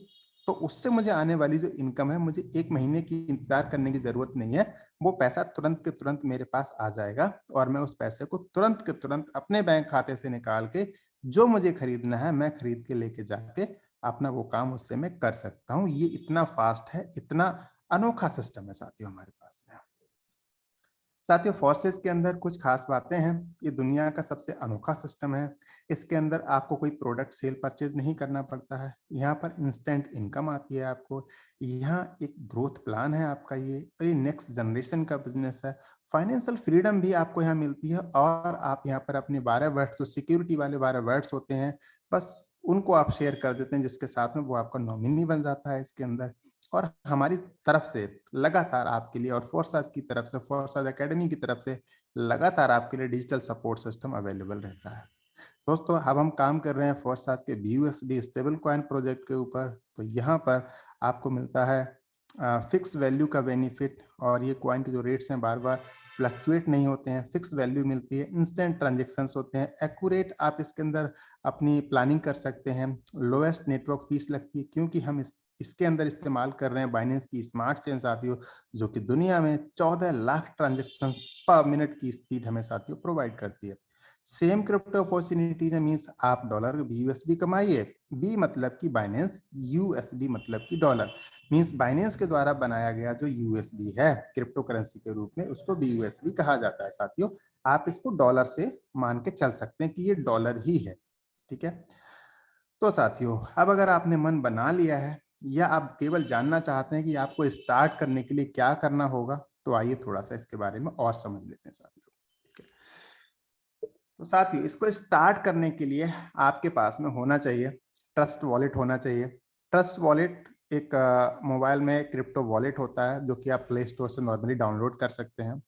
तो उससे मुझे आने वाली जो इनकम है मुझे 1 महीने की इंतजार करने की जरूरत नहीं है। वो पैसा तुरंत के तुरंत मेरे पास आ जाएगा और मैं उस पैसे को तुरंत के तुरंत अपने बैंक खाते से निकाल के जो मुझे खरीदना है मैं खरीद के लेके जाके अपना वो काम उससे मैं कर सकता हूँ। ये इतना फास्ट है, इतना अनोखा सिस्टम है साथियों हमारे पास में। साथियों फोर्सेस के अंदर कुछ खास बातें हैं। ये दुनिया का सबसे अनोखा सिस्टम है। इसके अंदर आपको कोई प्रोडक्ट सेल परचेज नहीं करना पड़ता है। यहाँ पर इंस्टेंट इनकम आती है आपको। यहाँ एक ग्रोथ प्लान है आपका ये, और ये नेक्स्ट जनरेशन का बिजनेस है। फाइनेंशियल फ्रीडम भी आपको यहाँ मिलती है, और आप यहाँ पर अपने 12 वर्ड्स, जो सिक्योरिटी वाले 12 वर्ड्स होते हैं, बस उनको आप शेयर कर देते हैं, जिसके साथ में वो आपका नॉमिनी बन जाता है इसके अंदर। और हमारी तरफ से लगातार आपके लिए, और फोर्साज की तरफ से, फोर्साज एकेडमी की तरफ से लगातार आपके लिए डिजिटल सपोर्ट सिस्टम अवेलेबल रहता है। दोस्तों अब हम काम कर रहे हैं फोर्साज के BUSD स्टेबल कॉइन प्रोजेक्ट के ऊपर। तो यहाँ पर आपको मिलता है फिक्स वैल्यू का बेनिफिट, और ये कॉइन के जो रेट्स हैं बार बार फ्लक्चुएट नहीं होते हैं, फिक्स वैल्यू मिलती है, इंस्टेंट ट्रांजेक्शन्स होते हैं, एक्यूरेट आप इसके अंदर अपनी प्लानिंग कर सकते हैं, लोएस्ट नेटवर्क फीस लगती है, क्योंकि हम इसके अंदर इस्तेमाल कर रहे हैं बाइनेंस की स्मार्ट चेन साथियों, जो कि दुनिया में 14 लाख ट्रांजेक्शन पर मिनट की स्पीड हमें साथियों प्रोवाइड करती है। सेम क्रिप्टो अपॉर्चुनिटीज मींस आप डॉलर BUSD कमाइए, बी मतलब कि बाइनेंस, USD मतलब कि डॉलर, मींस बाइनेंस के द्वारा बनाया गया जो USD है क्रिप्टो करेंसी के रूप में, उसको BUSD कहा जाता है साथियों। आप इसको डॉलर से मान के चल सकते हैं कि ये डॉलर ही है, ठीक है। तो साथियों अब अगर आपने मन बना लिया है, या आप केवल जानना चाहते हैं कि आपको स्टार्ट करने के लिए क्या करना होगा, तो आइए थोड़ा सा इसके बारे में और समझ लेते हैं साथियों। ठीक है, तो साथियों इसको स्टार्ट करने के लिए आपके पास में होना चाहिए ट्रस्ट वॉलेट होना चाहिए। ट्रस्ट वॉलेट एक मोबाइल में क्रिप्टो वॉलेट होता है, जो कि आप प्ले स्टोर से नॉर्मली डाउनलोड कर सकते हैं।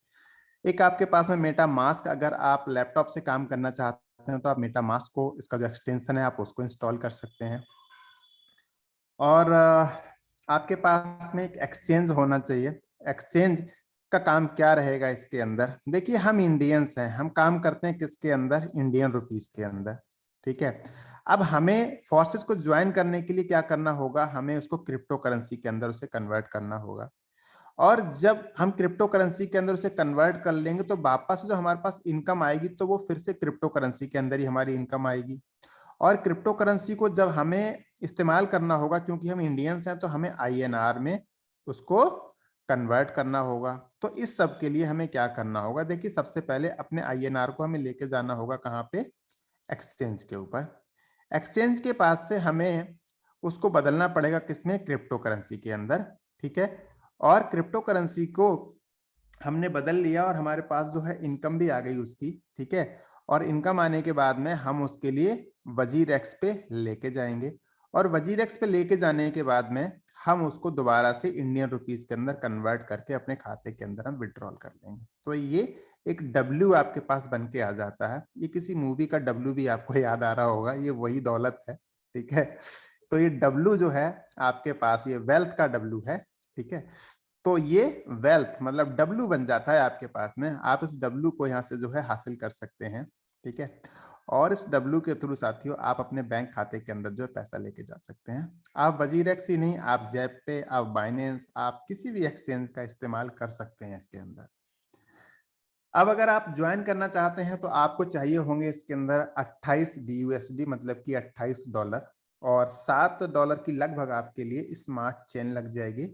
एक आपके पास में मेटा मास्क, अगर आप लैपटॉप से काम करना चाहते हैं तो आप मेटा मास्क को, इसका जो एक्सटेंशन है आप उसको इंस्टॉल कर सकते हैं। और आपके पास में एक एक्सचेंज होना चाहिए। एक्सचेंज का काम क्या रहेगा इसके अंदर, देखिए हम इंडियंस हैं, हम काम करते हैं किसके अंदर, इंडियन रुपीस के अंदर, ठीक है। अब हमें फोर्सेस को ज्वाइन करने के लिए क्या करना होगा, हमें उसको क्रिप्टो करेंसी के अंदर उसे कन्वर्ट करना होगा। और जब हम क्रिप्टो करेंसी के अंदर उसे कन्वर्ट कर लेंगे तो वापस जो हमारे पास इनकम आएगी, तो वो फिर से क्रिप्टो करेंसी के अंदर ही हमारी इनकम आएगी। और क्रिप्टो करेंसी को जब हमें इस्तेमाल करना होगा, क्योंकि हम इंडियंस हैं, तो हमें INR में उसको कन्वर्ट करना होगा। तो इस सब के लिए हमें क्या करना होगा, देखिए सबसे पहले अपने INR को हमें लेके जाना होगा कहाँ पे, एक्सचेंज के ऊपर। एक्सचेंज के पास से हमें उसको बदलना पड़ेगा किसमें, क्रिप्टो करेंसी के अंदर, ठीक है। और क्रिप्टो करेंसी को हमने बदल लिया, और हमारे पास जो है इनकम भी आ गई उसकी, ठीक है। और इनकम आने के बाद में हम उसके लिए वजीरेक्स पे लेके जाएंगे, और वजीरेक्स पे लेके जाने के बाद में हम उसको दोबारा से इंडियन रुपीस के अंदर कन्वर्ट करके अपने खाते के अंदर हम विड्रॉल कर लेंगे। तो ये एक डब्ल्यू आपके पास बन के आ जाता है। ये किसी मूवी का डब्ल्यू भी आपको याद आ रहा होगा, ये वही दौलत है, ठीक है। तो ये डब्ल्यू जो है आपके पास, ये वेल्थ का डब्ल्यू है, ठीक है। तो ये वेल्थ मतलब डब्ल्यू बन जाता है आपके पास में, आप इस डब्ल्यू को यहाँ से जो है हासिल कर सकते हैं, ठीक है। और इस डब्ल्यू के थ्रू साथियों आप अपने बैंक खाते के अंदर जो है पैसा लेके जा सकते हैं। आप वजीरेक्स ही नहीं, आप जेप पे, आप बाइनेंस, आप किसी भी एक्सचेंज का इस्तेमाल कर सकते हैं इसके अंदर। अब अगर आप ज्वाइन करना चाहते हैं तो आपको चाहिए होंगे इसके अंदर 28 BUSD मतलब कि $28, और $7 की लगभग आपके लिए स्मार्ट चेन लग जाएगी।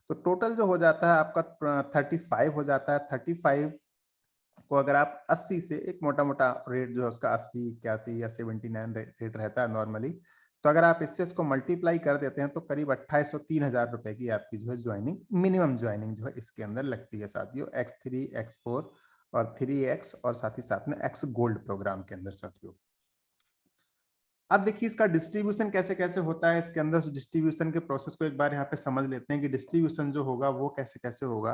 तो टोटल जो हो जाता है आपका 35 हो जाता है। 35 को अगर आप 80 से, एक मोटा मोटा रेट जो है उसका 80, 81 या 79 रेट रहता है नॉर्मली, तो अगर आप इससे इसको मल्टीप्लाई कर देते हैं तो करीब 2800 3000 रुपए की आपकी जो है ज्वाइनिंग, मिनिमम ज्वाइनिंग जो है इसके अंदर लगती है साथियों, X3 X4 और 3X, और साथ ही साथ में X गोल्ड प्रोग्राम के अंदर साथियों। अब देखिए इसका डिस्ट्रीब्यूशन कैसे कैसे होता है इसके अंदर, डिस्ट्रीब्यूशन के प्रोसेस को एक बार यहाँ पे समझ लेते हैं कि डिस्ट्रीब्यूशन जो होगा वो कैसे कैसे होगा।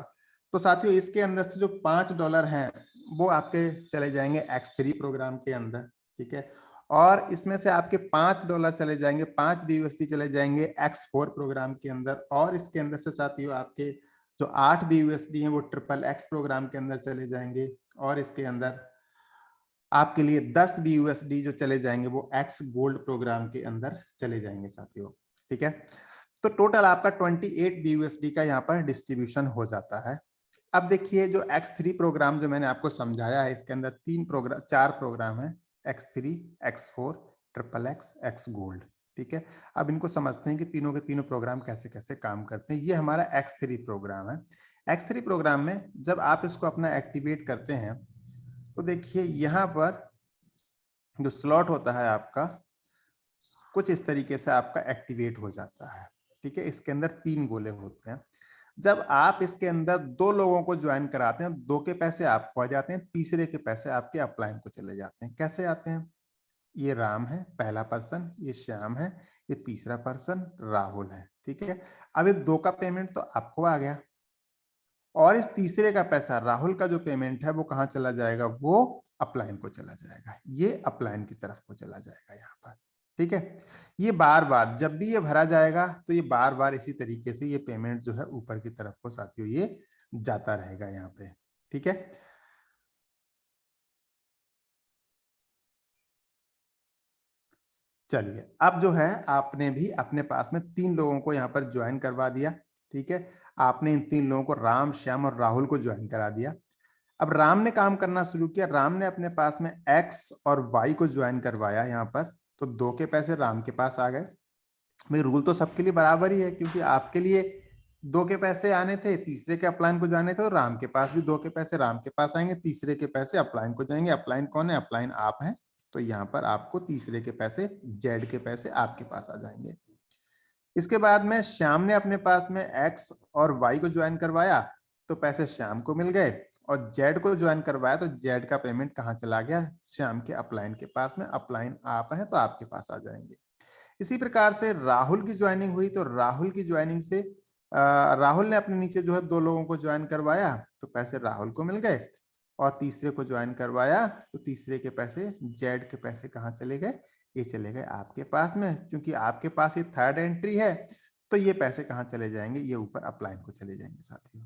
तो साथियों इसके अंदर से जो $5 हैं वो आपके चले जाएंगे X3 प्रोग्राम के अंदर, ठीक है। और इसमें से आपके $5 चले जाएंगे, 5 BUSD चले जाएंगे X4 प्रोग्राम के अंदर, और इसके अंदर से साथियों आपके जो 8 BUSD हैं वो XXX प्रोग्राम के अंदर चले जाएंगे, और इसके अंदर आपके लिए 10 BUSD जो चले जाएंगे वो X गोल्ड प्रोग्राम के अंदर चले जाएंगे साथियों, ठीक है। तो टोटल आपका 28 BUSD का यहाँ पर डिस्ट्रीब्यूशन हो जाता है। अब देखिए जो X3 प्रोग्राम जो मैंने आपको समझाया है, इसके अंदर 4 प्रोग्राम है, X3, X4, XXX, X gold. ठीक है, अब इनको समझते हैं कि तीनों के तीनों प्रोग्राम कैसे कैसे काम करते हैं। ये हमारा X3 प्रोग्राम है। X3 प्रोग्राम में जब आप इसको अपना एक्टिवेट करते हैं तो देखिए यहाँ पर जो स्लॉट होता है आपका कुछ इस तरीके से आपका एक्टिवेट हो जाता है। ठीक है, इसके अंदर 3 गोले होते हैं। जब आप इसके अंदर 2 लोगों को ज्वाइन कराते हैं, 2 के पैसे आपको आ जाते हैं, तीसरे के पैसे आपके अपलाइन को चले जाते हैं। कैसे आते हैं? ये राम है पहला पर्सन, ये श्याम है, ये तीसरा पर्सन राहुल है। ठीक है, अब ये 2 का पेमेंट तो आपको आ गया और इस तीसरे का पैसा राहुल का जो पेमेंट है वो कहाँ चला जाएगा? वो अपलाइन को चला जाएगा, ये अपलाइन की तरफ को चला जाएगा यहाँ पर। ठीक है, ये बार बार जब भी ये भरा जाएगा तो ये बार बार इसी तरीके से ये पेमेंट जो है ऊपर की तरफ को साथियों ये जाता रहेगा यहाँ पे। ठीक है, चलिए अब जो है आपने भी अपने पास में 3 लोगों को यहाँ पर ज्वाइन करवा दिया। ठीक है, आपने इन 3 लोगों को राम, श्याम और राहुल को ज्वाइन करा दिया। अब राम ने काम करना शुरू किया, राम ने अपने पास में एक्स और वाई को ज्वाइन करवाया यहाँ पर, तो 2 के पैसे राम के पास आ गए। भाई रूल तो सबके लिए बराबर ही है, क्योंकि आपके लिए 2 के पैसे आने थे, तीसरे के अपलाइन को जाने थे, और राम के पास भी 2 के पैसे राम के पास आएंगे, तीसरे के पैसे अपलाइन को जाएंगे। अपलाइन कौन है? अपलाइन आप हैं, तो यहाँ पर आपको तीसरे के पैसे, जेड के पैसे आपके पास आ जाएंगे। इसके बाद में श्याम ने अपने पास में एक्स और वाई को ज्वाइन करवाया, तो पैसे श्याम को मिल गए, और जेड को ज्वाइन करवाया तो जेड का पेमेंट कहाँ चला गया? श्याम के अपलाइन के पास में। अपलाइन आप हैं तो आपके पास आ जाएंगे। इसी प्रकार से राहुल की ज्वाइनिंग हुई, तो राहुल की ज्वाइनिंग से राहुल ने अपने नीचे जो है 2 लोगों को ज्वाइन करवाया, तो पैसे राहुल को मिल गए, और तीसरे को ज्वाइन करवाया तो तीसरे के पैसे, जेड के पैसे कहाँ चले गए? ये चले गए आपके पास में। क्योंकि आपके पास ये थर्ड एंट्री है तो ये पैसे कहाँ चले जाएंगे? ये ऊपर अपलाइन को चले जाएंगे साथियों।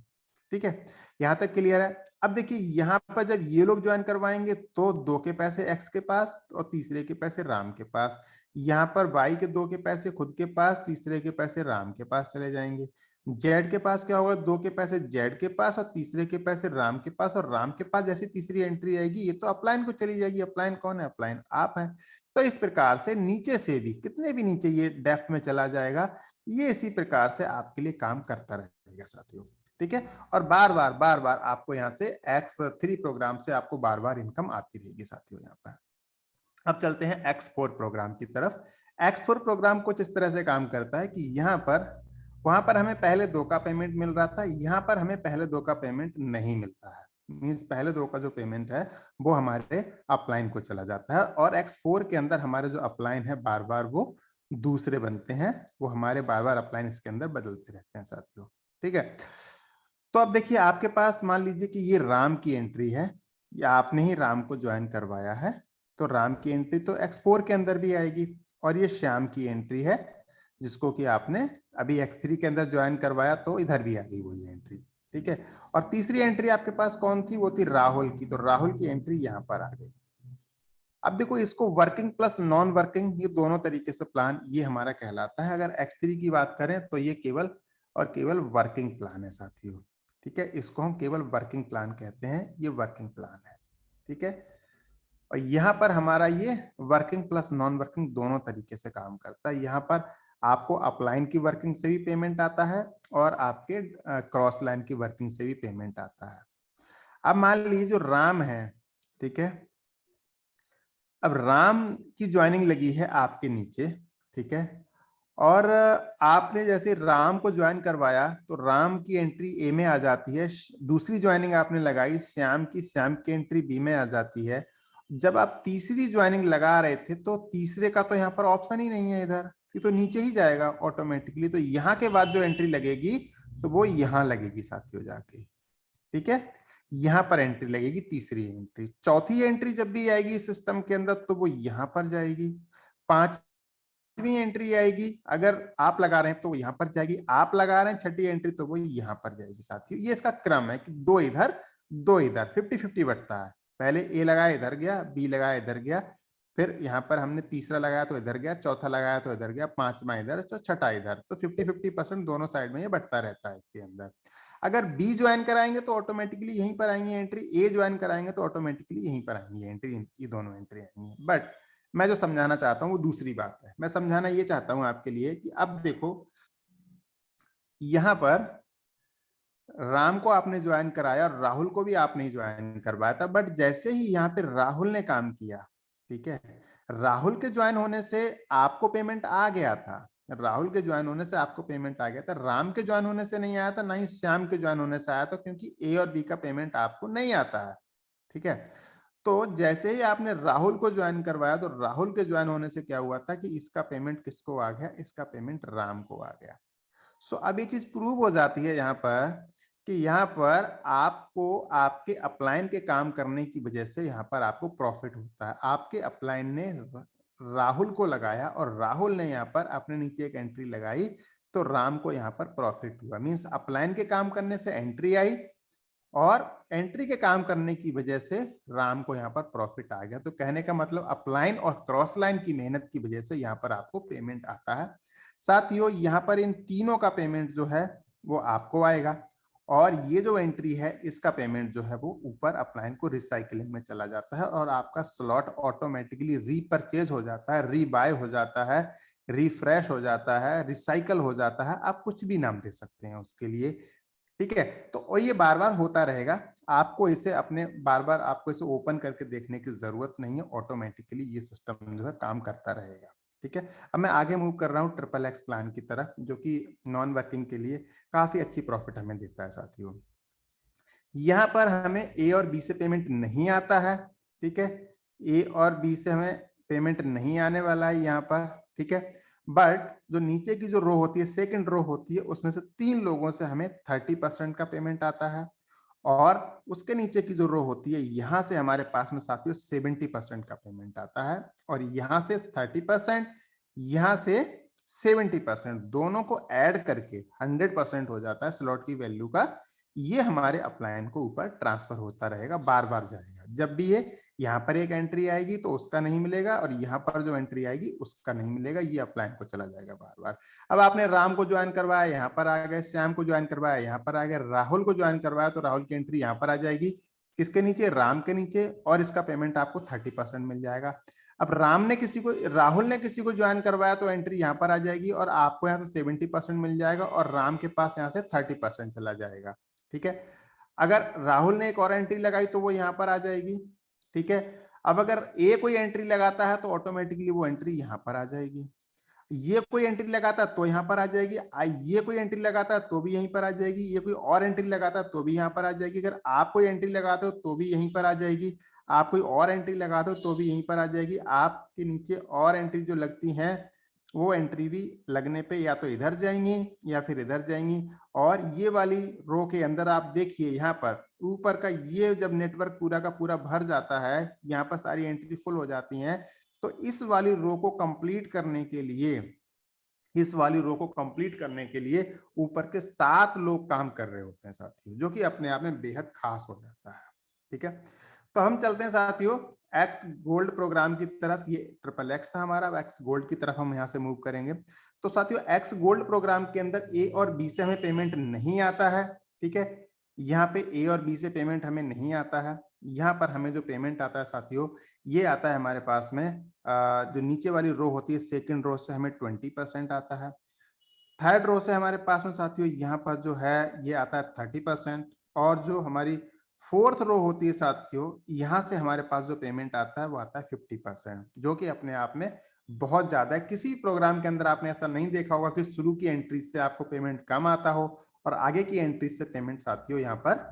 ठीक है, यहां तक क्लियर है। अब देखिए यहां पर जब ये लोग ज्वाइन करवाएंगे तो 2 के पैसे एक्स के पास और तीसरे के पैसे राम के पास। यहाँ पर वाई के 2 के पैसे खुद के पास, तीसरे के पैसे राम के पास चले जाएंगे। जेड के पास क्या होगा? 2 के पैसे जेड के पास और तीसरे के पैसे राम के पास, और राम के पास जैसी तीसरी एंट्री आएगी ये तो अपलाइन को चली जाएगी। अपलाइन कौन है? अपलाइन आप हैं। तो इस प्रकार से नीचे से भी, कितने भी नीचे ये डेप्थ में चला जाएगा, ये इसी प्रकार से आपके लिए काम करता रहेगा साथियों। ठीक है, और बार बार आपको यहाँ से X3 प्रोग्राम से आपको बार बार इनकम आती रहेगी साथियों। यहाँ पर अब चलते हैं X4 प्रोग्राम की तरफ। X4 प्रोग्राम कुछ इस तरह से काम करता है कि यहाँ पर, वहां पर हमें पहले 2 का पेमेंट मिल रहा था, यहाँ पर हमें पहले 2 का पेमेंट नहीं मिलता है। मींस पहले 2 का जो पेमेंट है वो हमारे अपलाइन को चला जाता है, और X4 के अंदर हमारे जो अपलाइन है बार बार वो दूसरे बनते हैं, वो हमारे बार बार अपलाइन इसके अंदर बदलते रहते हैं साथियों। ठीक है, तो अब देखिए आपके पास मान लीजिए कि ये राम की एंट्री है, या आपने ही राम को ज्वाइन करवाया है, तो राम की एंट्री तो X4 के अंदर भी आएगी, और ये श्याम की एंट्री है जिसको कि आपने अभी X3 के अंदर ज्वाइन करवाया, तो इधर भी आ गई वही एंट्री। ठीक है, और तीसरी एंट्री आपके पास कौन थी? वो थी राहुल की, तो राहुल की एंट्री यहाँ पर आ गई। अब देखो इसको वर्किंग प्लस नॉन वर्किंग, ये दोनों तरीके से प्लान ये हमारा कहलाता है। अगर X3 की बात करें तो ये केवल और केवल वर्किंग प्लान है साथियों। ठीक है, इसको हम केवल वर्किंग प्लान कहते हैं, ये वर्किंग प्लान है। ठीक है, और यहाँ पर हमारा ये वर्किंग प्लस नॉन वर्किंग दोनों तरीके से काम करता है। यहाँ पर आपको अपलाइन की वर्किंग से भी पेमेंट आता है, और आपके क्रॉस लाइन की वर्किंग से भी पेमेंट आता है। अब मान लीजिए जो राम है, ठीक है, अब राम की ज्वाइनिंग लगी है आपके नीचे। ठीक है, और आपने जैसे राम को ज्वाइन करवाया तो राम की एंट्री ए में आ जाती है, दूसरी ज्वाइनिंग आपने लगाई श्याम की, श्याम की एंट्री बी में आ जाती है। जब आप तीसरी ज्वाइनिंग लगा रहे थे तो तीसरे का तो यहाँ पर ऑप्शन ही नहीं है, इधर ये तो नीचे ही जाएगा ऑटोमेटिकली, तो यहाँ के बाद जो एंट्री लगेगी तो वो यहाँ लगेगी साथियों जाके। ठीक है, यहाँ पर एंट्री लगेगी तीसरी एंट्री। चौथी एंट्री जब भी आएगी सिस्टम के अंदर तो वो यहाँ पर जाएगी। पांचवी एंट्री आएगी अगर आप लगा रहे हैं तो वो यहाँ पर जाएगी, आप लगा रहे हैं छठी एंट्री तो वो यहाँ पर जाएगी साथियों। ये इसका क्रम है कि 2 इधर 2 इधर, 50-50 बटता है। पहले ए लगाया इधर गया, बी लगाया इधर गया, फिर यहाँ पर हमने तीसरा लगाया तो इधर गया, चौथा लगाया तो इधर गया, पांचवा इधर, तो छठा इधर, तो 50-50% दोनों साइड में ये बढ़ता रहता है इसके अंदर। अगर बी ज्वाइन कराएंगे तो ऑटोमेटिकली यहीं पर आएंगे एंट्री, ए ज्वाइन कराएंगे तो ऑटोमेटिकली यहीं पर आएंगी एंट्री, ये दोनों एंट्री आएंगी। बट मैं जो समझाना चाहता हूँ वो दूसरी बात है। मैं समझाना ये चाहता हूँ आपके लिए कि अब देखो, यहाँ पर राम को आपने ज्वाइन कराया और राहुल को भी आपने ही ज्वाइन करवाया था, बट जैसे ही यहाँ पे राहुल ने काम किया, ठीक है, राहुल के ज्वाइन होने से आपको पेमेंट आ गया था, राहुल के ज्वाइन होने से आपको पेमेंट आ गया था, राम के ज्वाइन होने से नहीं आया था, ना ही श्याम के ज्वाइन होने से आया था, क्योंकि ए और बी का पेमेंट आपको नहीं आता है। ठीक है, तो जैसे ही आपने राहुल को ज्वाइन करवाया तो राहुल के ज्वाइन होने से क्या हुआ था कि इसका पेमेंट किसको आ गया, इसका पेमेंट राम को आ गया। सो अब ये चीज प्रूव हो जाती है यहाँ पर कि यहाँ पर आपको आपके अपलाइन के काम करने की वजह से यहाँ पर आपको प्रॉफिट होता है। आपके अपलाइन ने राहुल को लगाया और राहुल ने यहाँ पर अपने नीचे एक एंट्री लगाई, तो राम को यहाँ पर प्रॉफिट हुआ। मींस अपलाइन के काम करने से एंट्री आई और एंट्री के काम करने की वजह से राम को यहाँ पर प्रॉफिट आ गया। तो कहने का मतलब अपलाइन और क्रॉस लाइन की मेहनत की वजह से यहाँ पर आपको पेमेंट आता है। साथियों, यहाँ पर इन तीनों का पेमेंट जो है वो आपको आएगा और ये जो एंट्री है इसका पेमेंट जो है वो ऊपर अपलाइन को रिसाइकलिंग में चला जाता है और आपका स्लॉट ऑटोमेटिकली रीपरचेज हो जाता है, रीबाय हो जाता है, रिफ्रेश हो जाता है, रिसाइकल हो जाता है। आप कुछ भी नाम दे सकते हैं उसके लिए। ठीक है, तो ये बार बार होता रहेगा। आपको इसे अपने बार बार आपको इसे ओपन करके देखने की जरूरत नहीं है, ऑटोमेटिकली ये सिस्टम जो है काम करता रहेगा। ठीक है, अब मैं आगे मूव कर रहा हूँ ट्रिपल एक्स प्लान की तरफ, जो कि नॉन वर्किंग के लिए काफी अच्छी प्रॉफिट हमें देता है। साथियों, यहाँ पर हमें ए और बी से पेमेंट नहीं आता है। ठीक है, ए और बी से हमें पेमेंट नहीं आने वाला है यहाँ पर। ठीक है, बट जो नीचे की जो रो होती है, सेकंड रो होती है, उसमें से 3 लोगों से हमें 30% का पेमेंट आता है और उसके नीचे की जो रो होती है, यहां से हमारे पास में साथियों 70% का पेमेंट आता है और यहां से 30%, यहां से 70%, दोनों को ऐड करके 100% हो जाता है स्लॉट की वैल्यू का। ये हमारे अपलाइन को ऊपर ट्रांसफर होता रहेगा, बार बार जाएगा। जब भी ये यहाँ पर एक एंट्री आएगी तो उसका नहीं मिलेगा और यहाँ पर जो एंट्री आएगी उसका नहीं मिलेगा, ये अपलाइन को चला जाएगा बार बार। अब आपने राम को ज्वाइन करवाया, यहाँ पर आ गए, श्याम को ज्वाइन करवाया, यहाँ पर आ गए, राहुल को ज्वाइन करवाया तो राहुल की एंट्री यहाँ पर आ जाएगी, किसके नीचे, राम के नीचे, और इसका पेमेंट आपको 30% मिल जाएगा। अब राहुल ने किसी को ज्वाइन करवाया तो एंट्री यहाँ पर आ जाएगी और आपको यहाँ से 70% मिल जाएगा और राम के पास यहाँ से 30% चला जाएगा। ठीक है, अगर राहुल ने एक और एंट्री लगाई तो वो यहाँ पर आ जाएगी। ठीक है, अब अगर ए कोई एंट्री लगाता है तो ऑटोमेटिकली वो एंट्री यहाँ पर आ जाएगी, ये कोई एंट्री लगाता है तो यहाँ पर आ जाएगी, ये कोई एंट्री लगाता है तो भी यहीं पर आ जाएगी, ये कोई और एंट्री लगाता है तो भी यहाँ पर आ जाएगी, अगर आप कोई एंट्री लगाते हो तो भी यहीं पर आ जाएगी, आप कोई और एंट्री लगाते हो तो भी यहीं पर आ जाएगी। आपके नीचे और एंट्री जो लगती हैं वो एंट्री भी लगने पे या तो इधर जाएंगी या फिर इधर जाएंगी। और ये वाली रो के अंदर आप देखिए, यहाँ पर ऊपर का ये जब नेटवर्क पूरा का पूरा भर जाता है, यहाँ पर सारी एंट्री फुल हो जाती हैं, तो इस वाली रो को कंप्लीट करने के लिए, इस वाली रो को कंप्लीट करने के लिए ऊपर के 7 लोग काम कर रहे होते हैं साथियों, जो कि अपने आप में बेहद खास हो जाता है। ठीक है, तो हम चलते हैं साथियों एक्स गोल्ड प्रोग्राम की तरफ। ये ट्रिपल एक्स था हमारा, एक्स गोल्ड की तरफ हम यहाँ से मूव करेंगे। तो साथियों, एक्स गोल्ड प्रोग्राम के अंदर ए और बी से हमें पेमेंट नहीं आता है। ठीक है, यहाँ पे ए और बी से पेमेंट हमें नहीं आता है। यहाँ पर हमें जो पेमेंट आता है साथियों, ये आता है हमारे पास में जो नीचे वाली रो होती है, सेकंड रो से हमें 20% आता है। थर्ड रो से हमारे पास में साथियों यहाँ पर जो है ये आता है 30%। और जो हमारी फोर्थ रो होती है साथियों, यहाँ से हमारे पास जो पेमेंट आता है वो आता है 50%, जो कि अपने आप में बहुत ज्यादा है। किसी प्रोग्राम के अंदर आपने ऐसा नहीं देखा होगा कि शुरू की एंट्री से आपको पेमेंट कम आता हो और आगे की एंट्री से पेमेंट साथियों यहाँ पर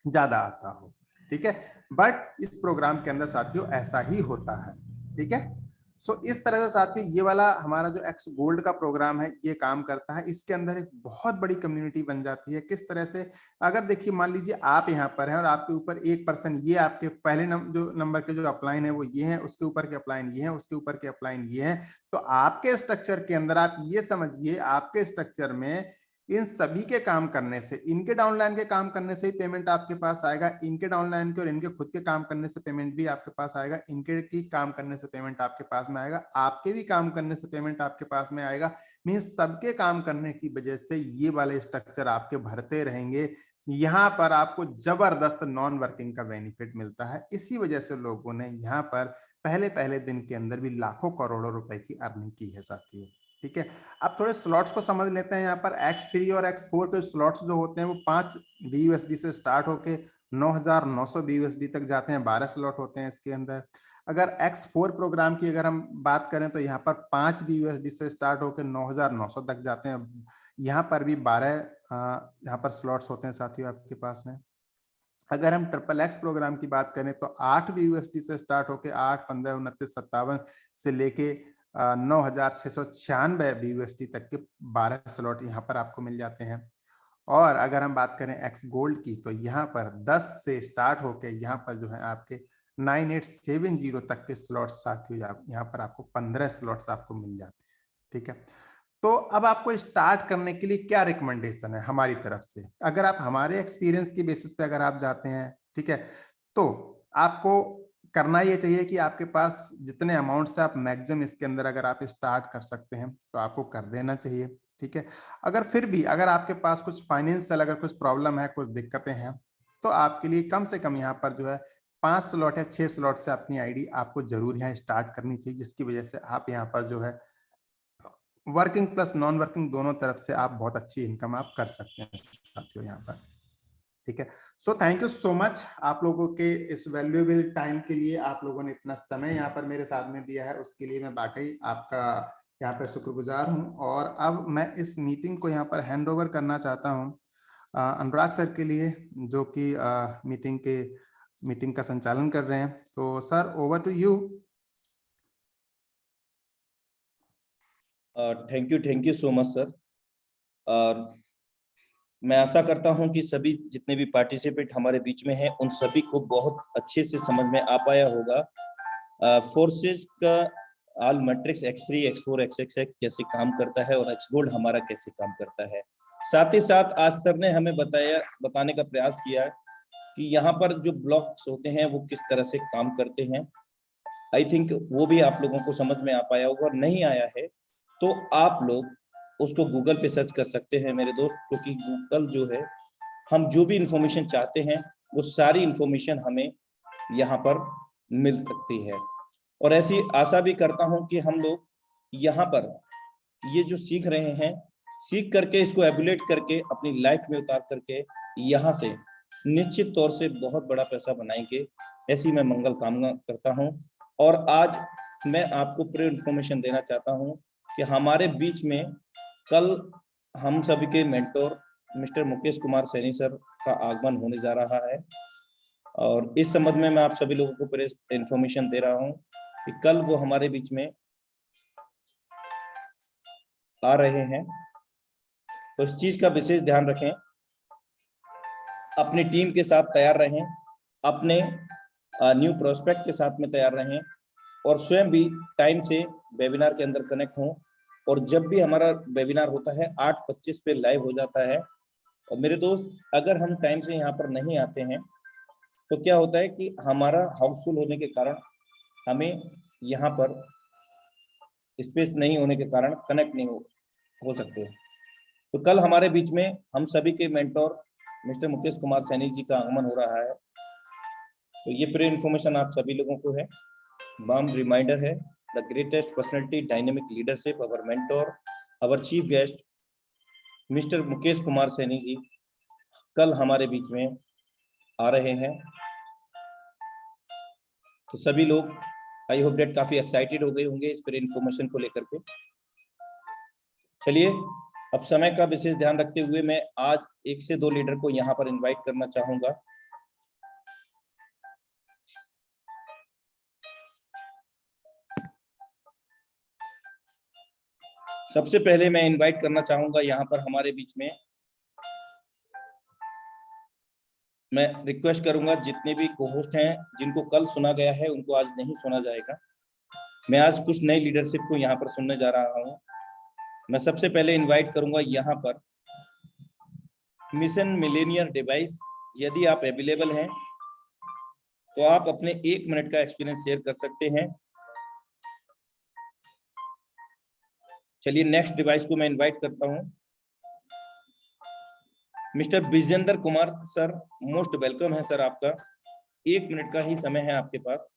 ज्यादा आता हो। ठीक है, बट इस प्रोग्राम के अंदर साथियों ऐसा ही होता है। ठीक है, सो इस तरह से साथियों ये वाला हमारा जो एक्स गोल्ड का प्रोग्राम है ये काम करता है। इसके अंदर एक बहुत बड़ी कम्युनिटी बन जाती है। किस तरह से, अगर देखिए मान लीजिए आप यहाँ पर हैं और आपके ऊपर एक पर्सन, ये आपके पहले जो नंबर के जो अपलाइन है वो ये है, उसके ऊपर के अपलाइन ये है, उसके ऊपर के अपलाइन ये है, तो आपके स्ट्रक्चर के अंदर आप ये समझिए, आपके स्ट्रक्चर में इन सभी के काम करने से, इनके डाउनलाइन के काम करने से ही पेमेंट आपके पास आएगा, इनके डाउनलाइन के और इनके खुद के काम करने से पेमेंट भी आपके पास आएगा, इनके की काम करने से पेमेंट आपके पास में आएगा, आपके भी काम करने से पेमेंट आपके पास में आएगा। मींस सबके काम करने की वजह से ये वाले स्ट्रक्चर आपके भरते रहेंगे, यहाँ पर आपको जबरदस्त नॉन वर्किंग का बेनिफिट मिलता है। इसी वजह से लोगों ने यहाँ पर पहले पहले दिन के अंदर भी लाखों करोड़ों रुपए की अर्निंग की है साथियों। ठीक है, अब थोड़े स्लॉट्स को समझ लेते हैं। यहाँ पर X3 और X4 के स्लॉट्स जो होते हैं वो 5 BUSD से स्टार्ट होके 9,900 BUSD तक जाते हैं। 12 स्लॉट होते हैं इसके अंदर। अगर X4 प्रोग्राम की अगर हम बात करें तो यहाँ पर 5 BUSD से स्टार्ट होकर 9,900 तक जाते हैं। यहाँ पर भी 12 यहाँ पर स्लॉट्स होते हैं साथियों आपके पास में। अगर हम XXX प्रोग्राम की बात करें तो 8 BUSD से स्टार्ट होकर 8, 15, 29, 57 से लेके 9,696 BUSD तक के 12 स्लॉट यहाँ पर आपको मिल जाते हैं। और अगर हम बात करें X गोल्ड की तो यहाँ पर 10 से स्टार्ट होके यहाँ पर जो है आपके 9870 तक के स्लॉट्स साथियों, यहाँ पर आपको 15 स्लॉट्स आपको मिल जाते हैं। ठीक है, तो अब आपको स्टार्ट करने के लिए क्या रिकमेंडेशन है हमारी तरफ से? अगर आप हमारे एक्सपीरियंस की बेसिस पे अगर आप जाते हैं, ठीक है, तो आपको करना ये चाहिए कि आपके पास जितने अमाउंट से आप मैक्सिमम इसके अंदर अगर आप स्टार्ट कर सकते हैं तो आपको कर देना चाहिए। ठीक है, अगर फिर भी अगर आपके पास कुछ फाइनेंशियल अगर कुछ प्रॉब्लम है, कुछ दिक्कतें हैं, तो आपके लिए कम से कम यहाँ पर जो है 5 स्लॉट या 6 स्लॉट से अपनी आईडी आपको जरूर यहाँ स्टार्ट करनी चाहिए, जिसकी वजह से आप यहाँ पर जो है वर्किंग प्लस नॉन वर्किंग दोनों तरफ से आप बहुत अच्छी इनकम आप कर सकते हैं साथियों यहाँ पर। ठीक है, so thank you so much आप लोगों के इस वैल्यूएबल टाइम के लिए। आप लोगों ने इतना समय यहाँ पर मेरे साथ में दिया है, उसके लिए मैं वाकई आपका यहाँ पर शुक्रगुजार हूँ। और अब मैं इस मीटिंग को यहाँ पर हैंड ओवर करना चाहता हूँ अनुराग सर के लिए, जो कि मीटिंग का संचालन कर रहे हैं। तो sir, over to you. Thank you so much sir. और मैं आशा करता हूं कि सभी जितने भी पार्टिसिपेंट हमारे बीच में हैं उन सभी को बहुत अच्छे से समझ में आ पाया होगा फोर्सेस का all matrix X3, X4, XXX कैसे काम करता है और X गोल्ड हमारा कैसे काम करता है। साथ ही साथ आज सर ने हमें बताने का प्रयास किया कि यहाँ पर जो ब्लॉक्स होते हैं वो किस तरह से काम करते हैं। आई थिंक वो भी आप लोगों को समझ में आ पाया होगा, और नहीं आया है तो आप लोग उसको गूगल पे सर्च कर सकते हैं मेरे दोस्त, क्योंकि गूगल जो है हम जो भी इंफॉर्मेशन चाहते हैं वो सारी इंफॉर्मेशन हमें यहाँ पर मिल सकती है। और ऐसी आशा भी करता हूँ कि हम लोग यहाँ पर ये जो सीख रहे हैं, सीख करके इसको एबुलेट करके अपनी लाइफ में उतार करके यहाँ से निश्चित तौर से बहुत बड़ा पैसा बनाएंगे, ऐसी मैं मंगल कामना करता हूँ। और आज मैं आपको पूरी इंफॉर्मेशन देना चाहता हूँ कि हमारे बीच में कल हम सभी के mentor mister Mukesh Kumar Saini sir का आगमन होने जा रहा है। और इस संबंध में मैं आप सभी लोगों को पूरी इंफॉर्मेशन दे रहा हूँ कि कल वो हमारे बीच में आ रहे हैं। तो इस चीज का विशेष ध्यान रखें, अपनी टीम के साथ तैयार रहें, अपने न्यू प्रोस्पेक्ट के साथ में तैयार रहें, और स्वयं भी टाइम से वेबिनार के अंदर कनेक्ट हों। और जब भी हमारा वेबिनार होता है 8:25 पे लाइव हो जाता है। और मेरे दोस्त, अगर हम टाइम से यहाँ पर नहीं आते हैं तो क्या होता है कि हमारा हाउसफुल होने के कारण हमें यहाँ पर स्पेस नहीं होने के कारण कनेक्ट नहीं हो सकते। तो कल हमारे बीच में हम सभी के मेंटोर मिस्टर मुकेश कुमार सैनी जी का आगमन हो रहा है। तो ये पूरी इंफॉर्मेशन आप सभी लोगों को है। वार्म रिमाइंडर है, the greatest personality dynamic leadership, our mentor, our chief guest mister Mukesh Kumar Saini ji कल हमारे बीच में आ रहे हैं। तो सभी लोग आई होप डेट काफी एक्साइटेड हो गए होंगे इस पर इंफॉर्मेशन को लेकर के। चलिए, अब समय का विशेष ध्यान रखते हुए मैं आज 1 से 2 लीडर को यहाँ पर इनवाइट करना चाहूंगा। सबसे पहले मैं इनवाइट करना चाहूंगा यहाँ पर हमारे बीच में, मैं रिक्वेस्ट करूंगा जितने भी कोहोस्ट हैं जिनको कल सुना गया है उनको आज नहीं सुना जाएगा। मैं आज कुछ नई लीडरशिप को यहाँ पर सुनने जा रहा हूँ। मैं सबसे पहले इनवाइट करूंगा यहाँ पर मिशन मिलेनियर डिवाइस। यदि आप अवेलेबल हैं तो आप अपने 1 मिनट का एक्सपीरियंस शेयर कर सकते हैं। चलिए, नेक्स्ट डिवाइस को मैं इनवाइट करता हूं। Mister Vijendra Kumar sir, most welcome है सर आपका। 1 मिनट का ही समय है आपके पास।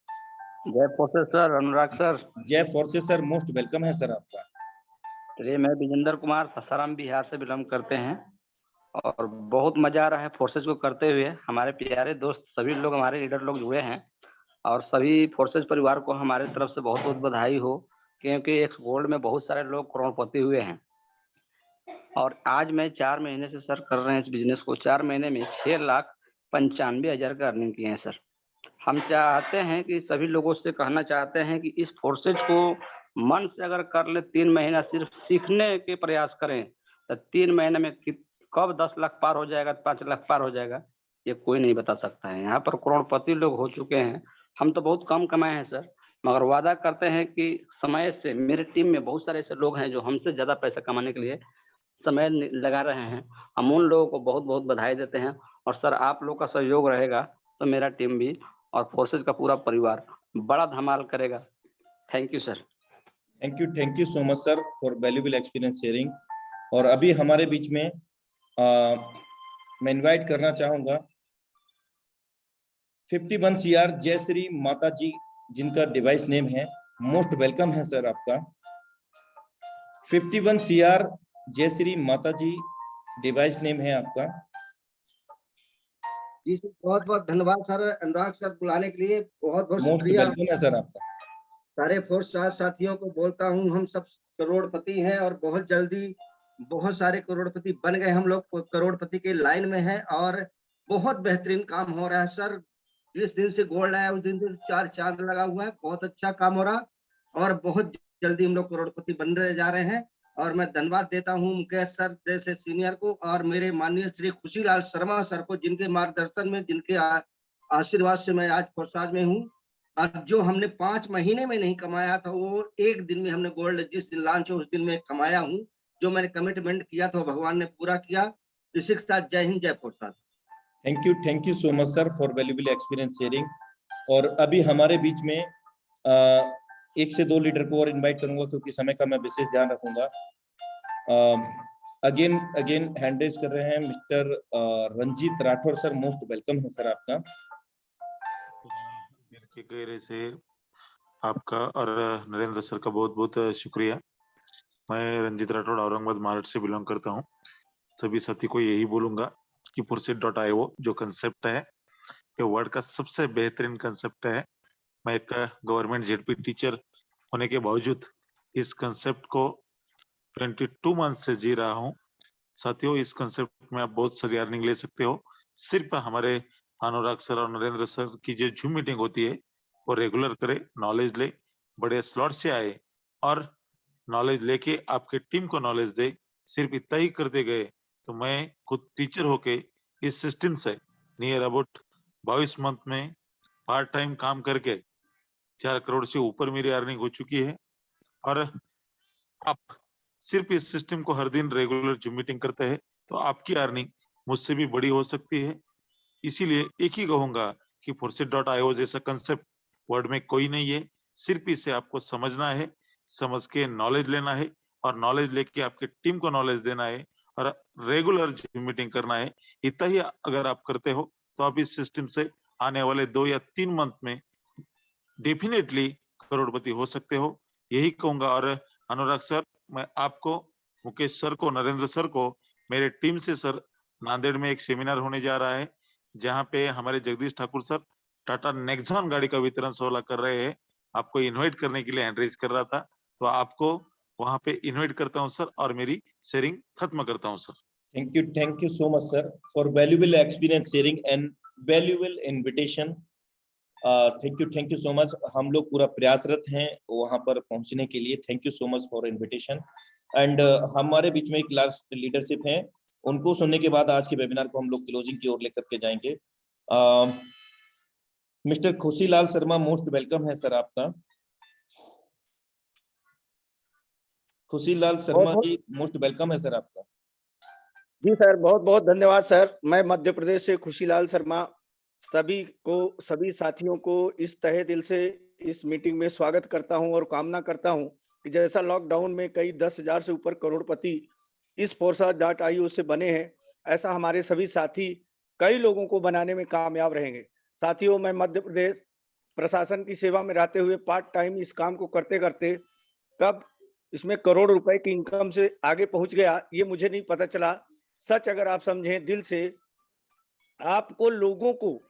जय फोर्सेस सर, अनुराग सर। जय फोर्सेस सर, मोस्ट वेलकम है सर आपका। चलिए, मैं विजेंद्र कुमार सासाराम बिहार से बिलोंग करते हैं और बहुत मजा आ रहा है फोर्सेस को करते हुए। हमारे प्यारे दोस्त सभी लोग, हमारे लीडर लोग जुड़े हैं और सभी फोर्सेस परिवार को हमारे तरफ से बहुत बहुत बधाई हो, क्योंकि एक्स गोल्ड में बहुत सारे लोग करोड़पति हुए हैं। और आज मैं 4 महीने से सर कर रहे हैं इस बिजनेस को। 4 महीने में 6,95,000 का अर्निंग किए हैं सर। हम चाहते हैं कि सभी लोगों से कहना चाहते हैं कि इस फोर्सेज को मन से अगर कर ले, 3 महीना सिर्फ सीखने के प्रयास करें, तो 3 महीने में कब 10 लाख पार हो जाएगा, 5 लाख पार हो जाएगा, ये कोई नहीं बता सकता है। यहाँ पर करोड़पति लोग हो चुके हैं। हम तो बहुत कम कमाए हैं सर, मगर वादा करते हैं कि समय से, मेरी टीम में बहुत सारे ऐसे लोग हैं जो हमसे ज़्यादा पैसा कमाने के लिए समय लगा रहे हैं। हम उन लोगों को बहुत बहुत बधाई देते हैं। और सर, आप लोग का सहयोग रहेगा तो मेरा टीम भी और फोर्सेज का पूरा परिवार बड़ा धमाल करेगा। Thank you sir. Thank you so much sir for valuable experience sharing. और अभी हमारे बीच में मैं इनवाइट करना चाहूंगा 51 CR जयश्री माता जी, जिनका डिवाइस नेम है। मोस्ट वेलकम है सर आपका। 51 CR जयश्री माता जी, डिवाइस नेम है आपका। जी सर, बहुत बहुत धन्यवाद सर, अनुराग सर बुलाने के लिए बहुत बहुत मोस्ट शुक्रिया। वेलकम है सर आपका। सारे फोर्स साथियों को बोलता हूँ, हम सब करोड़पति हैं और बहुत जल्दी बहुत सारे करोड़पति बन गए। हम लोग करोड़पति के लाइन में हैं और बहुत बेहतरीन काम हो रहा है सर। जिस दिन से गोल्ड आया उस दिन से 4 चांद लगा हुआ है। बहुत अच्छा काम हो रहा और बहुत जल्दी हम लोग करोड़पति बन रहे जा रहे हैं। और मैं धन्यवाद देता हूँ मुकेश सर जैसे सीनियर को और मेरे माननीय श्री खुशीलाल शर्मा सर को, जिनके मार्गदर्शन में, जिनके आशीर्वाद से मैं आज फोर्साज में हूँ। और जो हमने 5 महीने में नहीं कमाया था, वो 1 दिन में हमने गोल्ड जिस दिन लॉन्च हो उस दिन में कमाया हूँ। जो मैंने कमिटमेंट किया था भगवान ने पूरा किया। इसी के साथ जय हिंद, जय फोर्साज। Thank you so much sir for valuable experience sharing. और अभी हमारे बीच में 1 से 2 लीडर को और इनवाइट करूंगा, क्योंकि समय का मैं विशेष ध्यान रखूंगा। अगेन हैंड रेज कर रहे हैं mister Ranjit Rathore sir. Most welcome है सर आपका। कह रहे थे आपका और नरेंद्र सर का बहुत बहुत शुक्रिया। मैं रंजीत राठौड़ औरंगाबाद महाराष्ट्र से बिलोंग करता हूँ। सभी साथी को यही बोलूंगा कि Forces.io जो कंसेप्ट है, ये वर्ल्ड का सबसे बेहतरीन कंसेप्ट है। मैं एक गवर्नमेंट जेडपी टीचर होने के बावजूद इस कंसेप्ट को 22 मंथ से जी रहा हूँ। साथियों, इस कंसेप्ट में आप बहुत सारी अर्निंग ले सकते हो। सिर्फ हमारे अनुराग सर और नरेंद्र सर की जो जूम मीटिंग होती है वो रेगुलर करे, नॉलेज ले, बड़े स्लॉट से आए और नॉलेज लेके आपके टीम को नॉलेज दे। सिर्फ इतना ही करते गए तो मैं खुद टीचर होके इस सिस्टम से नियर अबाउट 22 मंथ में पार्ट टाइम काम करके 4 करोड़ से ऊपर मेरी अर्निंग हो चुकी है। और आप सिर्फ इस सिस्टम को हर दिन रेगुलर जूम मीटिंग करते हैं तो आपकी अर्निंग मुझसे भी बड़ी हो सकती है। इसीलिए एक ही कहूंगा कि Forces.io जैसा कंसेप्ट वर्ल्ड में कोई नहीं है। सिर्फ इसे आपको समझना है, समझ के नॉलेज लेना है और नॉलेज लेके आपके टीम को नॉलेज देना है और रेगुलर मीटिंग करना है। इतना ही अगर आप करते हो तो आप इस सिस्टम से आने वाले 2 या 3 मंथ में डेफिनेटली करोड़पति हो सकते हो, यही कहूंगा। और अनुराग सर, मैं आपको, मुकेश सर को, नरेंद्र सर को, मेरे टीम से सर नांदेड़ में एक सेमिनार होने जा रहा है जहां पे हमारे जगदीश ठाकुर सर टाटा नेक्सॉन गाड़ी का वितरण 16 कर रहे हैं। आपको इनवाइट करने के लिए हैंड रेज कर रहा था, तो आपको वहां पे इनवाइट करता हूं सर और मेरी शेयरिंग खत्म करता हूं sir. Thank you so much sir for valuable experience sharing and valuable invitation. Thank you so much. हम लोग पूरा प्रयासरत हैं वहां पर पहुंचने के लिए। Thank you so much for invitation. And हमारे बीच में एक लास्ट लीडरशिप है, उनको सुनने के बाद आज के वेबिनार को हम लोग क्लोजिंग की ओर लेकर के जाएंगे। Mister Khushilal Sharma, most welcome है सर आपका। खुशीलाल शर्मा जी, मोस्ट वेलकम है सर आपका। जी सर, बहुत बहुत धन्यवाद सर। मैं मध्य प्रदेश से खुशीलाल शर्मा सभी को, सभी साथियों को इस तहे दिल से इस मीटिंग में स्वागत करता हूं और कामना करता हूं कि जैसा लॉकडाउन में कई 10,000 से ऊपर करोड़पति इस Forces.io से बने हैं, ऐसा हमारे सभी साथी कई लोगों को बनाने में कामयाब रहेंगे। साथियों, मैं मध्य प्रदेश प्रशासन की सेवा में रहते हुए पार्ट टाइम इस काम को करते-करते कब इसमें करोड़ रुपए की इनकम से आगे पहुंच गया, ये मुझे नहीं पता चला। सच अगर आप समझें दिल से, आपको लोगों को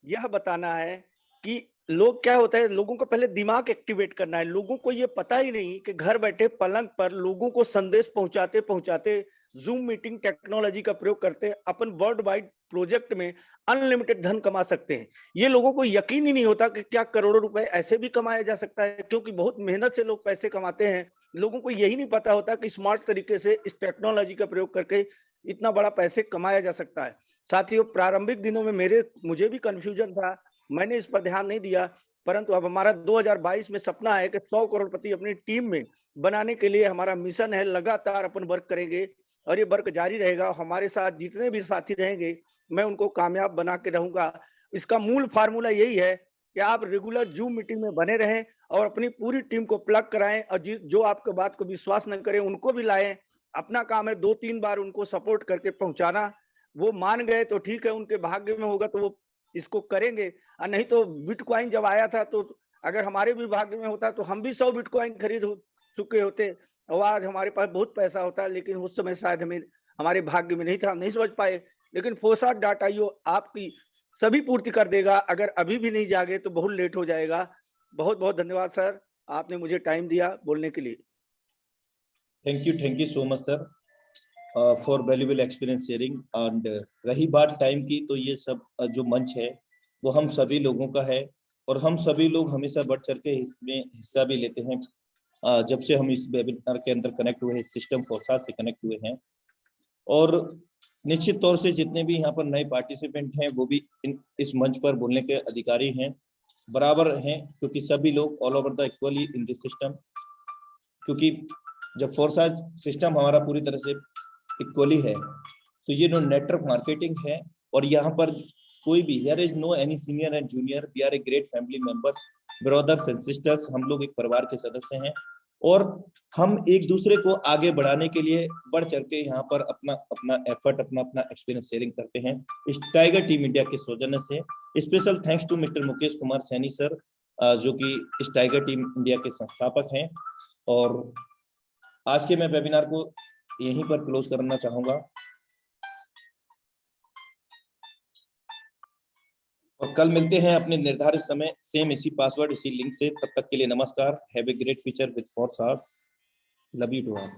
यह बताना है कि लोग क्या होता है, लोगों को पहले दिमाग एक्टिवेट करना है। लोगों को ये पता ही नहीं कि घर बैठे पलंग पर लोगों को संदेश पहुंचाते पहुंचाते जूम मीटिंग टेक्नोलॉजी का प्रयोग करते अपन वर्ल्ड वाइड प्रोजेक्ट में अनलिमिटेड धन कमा सकते हैं। ये लोगों को यकीन ही नहीं होता कि क्या करोड़ों रुपए ऐसे भी कमाया जा सकता है, क्योंकि बहुत मेहनत से लोग पैसे कमाते हैं। लोगों को यही नहीं पता होता कि स्मार्ट तरीके से इस टेक्नोलॉजी का प्रयोग करके इतना बड़ा पैसे कमाया जा सकता है। साथियों, प्रारंभिक दिनों में मुझे भी कंफ्यूजन था, मैंने इस पर ध्यान नहीं दिया, परंतु अब हमारा 2022 में सपना है कि 100 करोड़पति अपनी टीम में बनाने के लिए हमारा मिशन है। लगातार अपन वर्क करेंगे और ये वर्क जारी रहेगा। हमारे साथ जितने भी साथी रहेंगे, मैं उनको कामयाब बना के रहूंगा। इसका मूल फार्मूला यही है कि आप रेगुलर जूम मीटिंग में बने रहें और अपनी पूरी टीम को प्लग कराएं, और जो आपके बात को विश्वास न करें उनको भी लाएं। अपना काम है 2-3 बार उनको सपोर्ट करके पहुंचाना। वो मान गए तो ठीक है, उनके भाग्य में होगा तो वो इसको करेंगे, और नहीं तो बिटकॉइन जब आया था तो अगर हमारे भी भाग्य में होता तो हम भी 100 बिटकॉइन खरीद चुके होते और आज हमारे पास बहुत पैसा होता है। लेकिन उस समय शायद हमारे भाग्य में नहीं था, हम नहीं समझ पाए। लेकिन fossat.io आपकी सभी पूर्ति कर देगा। अगर अभी भी नहीं जागे तो बहुत लेट हो जाएगा। बहुत बहुत धन्यवाद सर, आपने मुझे टाइम दिया बोलने के लिए। Thank you so much sir for valuable experience sharing. And रही बात टाइम की, तो ये सब जो मंच है वो हम सभी लोगों का है और हम सभी लोग हमेशा बढ़ चढ़ के इसमें हिस्सा भी लेते हैं। जब से हम इस वेबिनार के अंदर कनेक्ट हुए हैं, सिस्टम फोरसाथ से कनेक्ट हुए हैं, और निश्चित तौर से जितने भी यहाँ पर नए पार्टिसिपेंट हैं वो भी इस मंच पर बोलने के अधिकारी हैं, बराबर हैं, क्योंकि सभी लोग all over the equally in this system. क्योंकि जब फोरसाथ सिस्टम हमारा पूरी तरह से इक्वली है, तो ये जो नेटवर्क मार्केटिंग है, और यहाँ पर कोई भी, here is no any senior and junior, we are a great family members, brothers and sisters. हम लोग एक परिवार के सदस्य हैं और हम एक दूसरे को आगे बढ़ाने के लिए बढ़ चढ़ के यहाँ पर अपना एफर्ट, अपना एक्सपीरियंस शेयरिंग करते हैं इस टाइगर टीम इंडिया के सौजन्य से। Special thanks to mister Mukesh Kumar Saini sir, जो कि इस टाइगर टीम इंडिया के संस्थापक हैं। और आज के मैं वेबिनार को यहीं पर क्लोज करना चाहूंगा और कल मिलते हैं अपने निर्धारित समय, सेम इसी पासवर्ड इसी लिंक से। तब तक के लिए नमस्कार। Have a great future with फोरसाथ। Love you to all.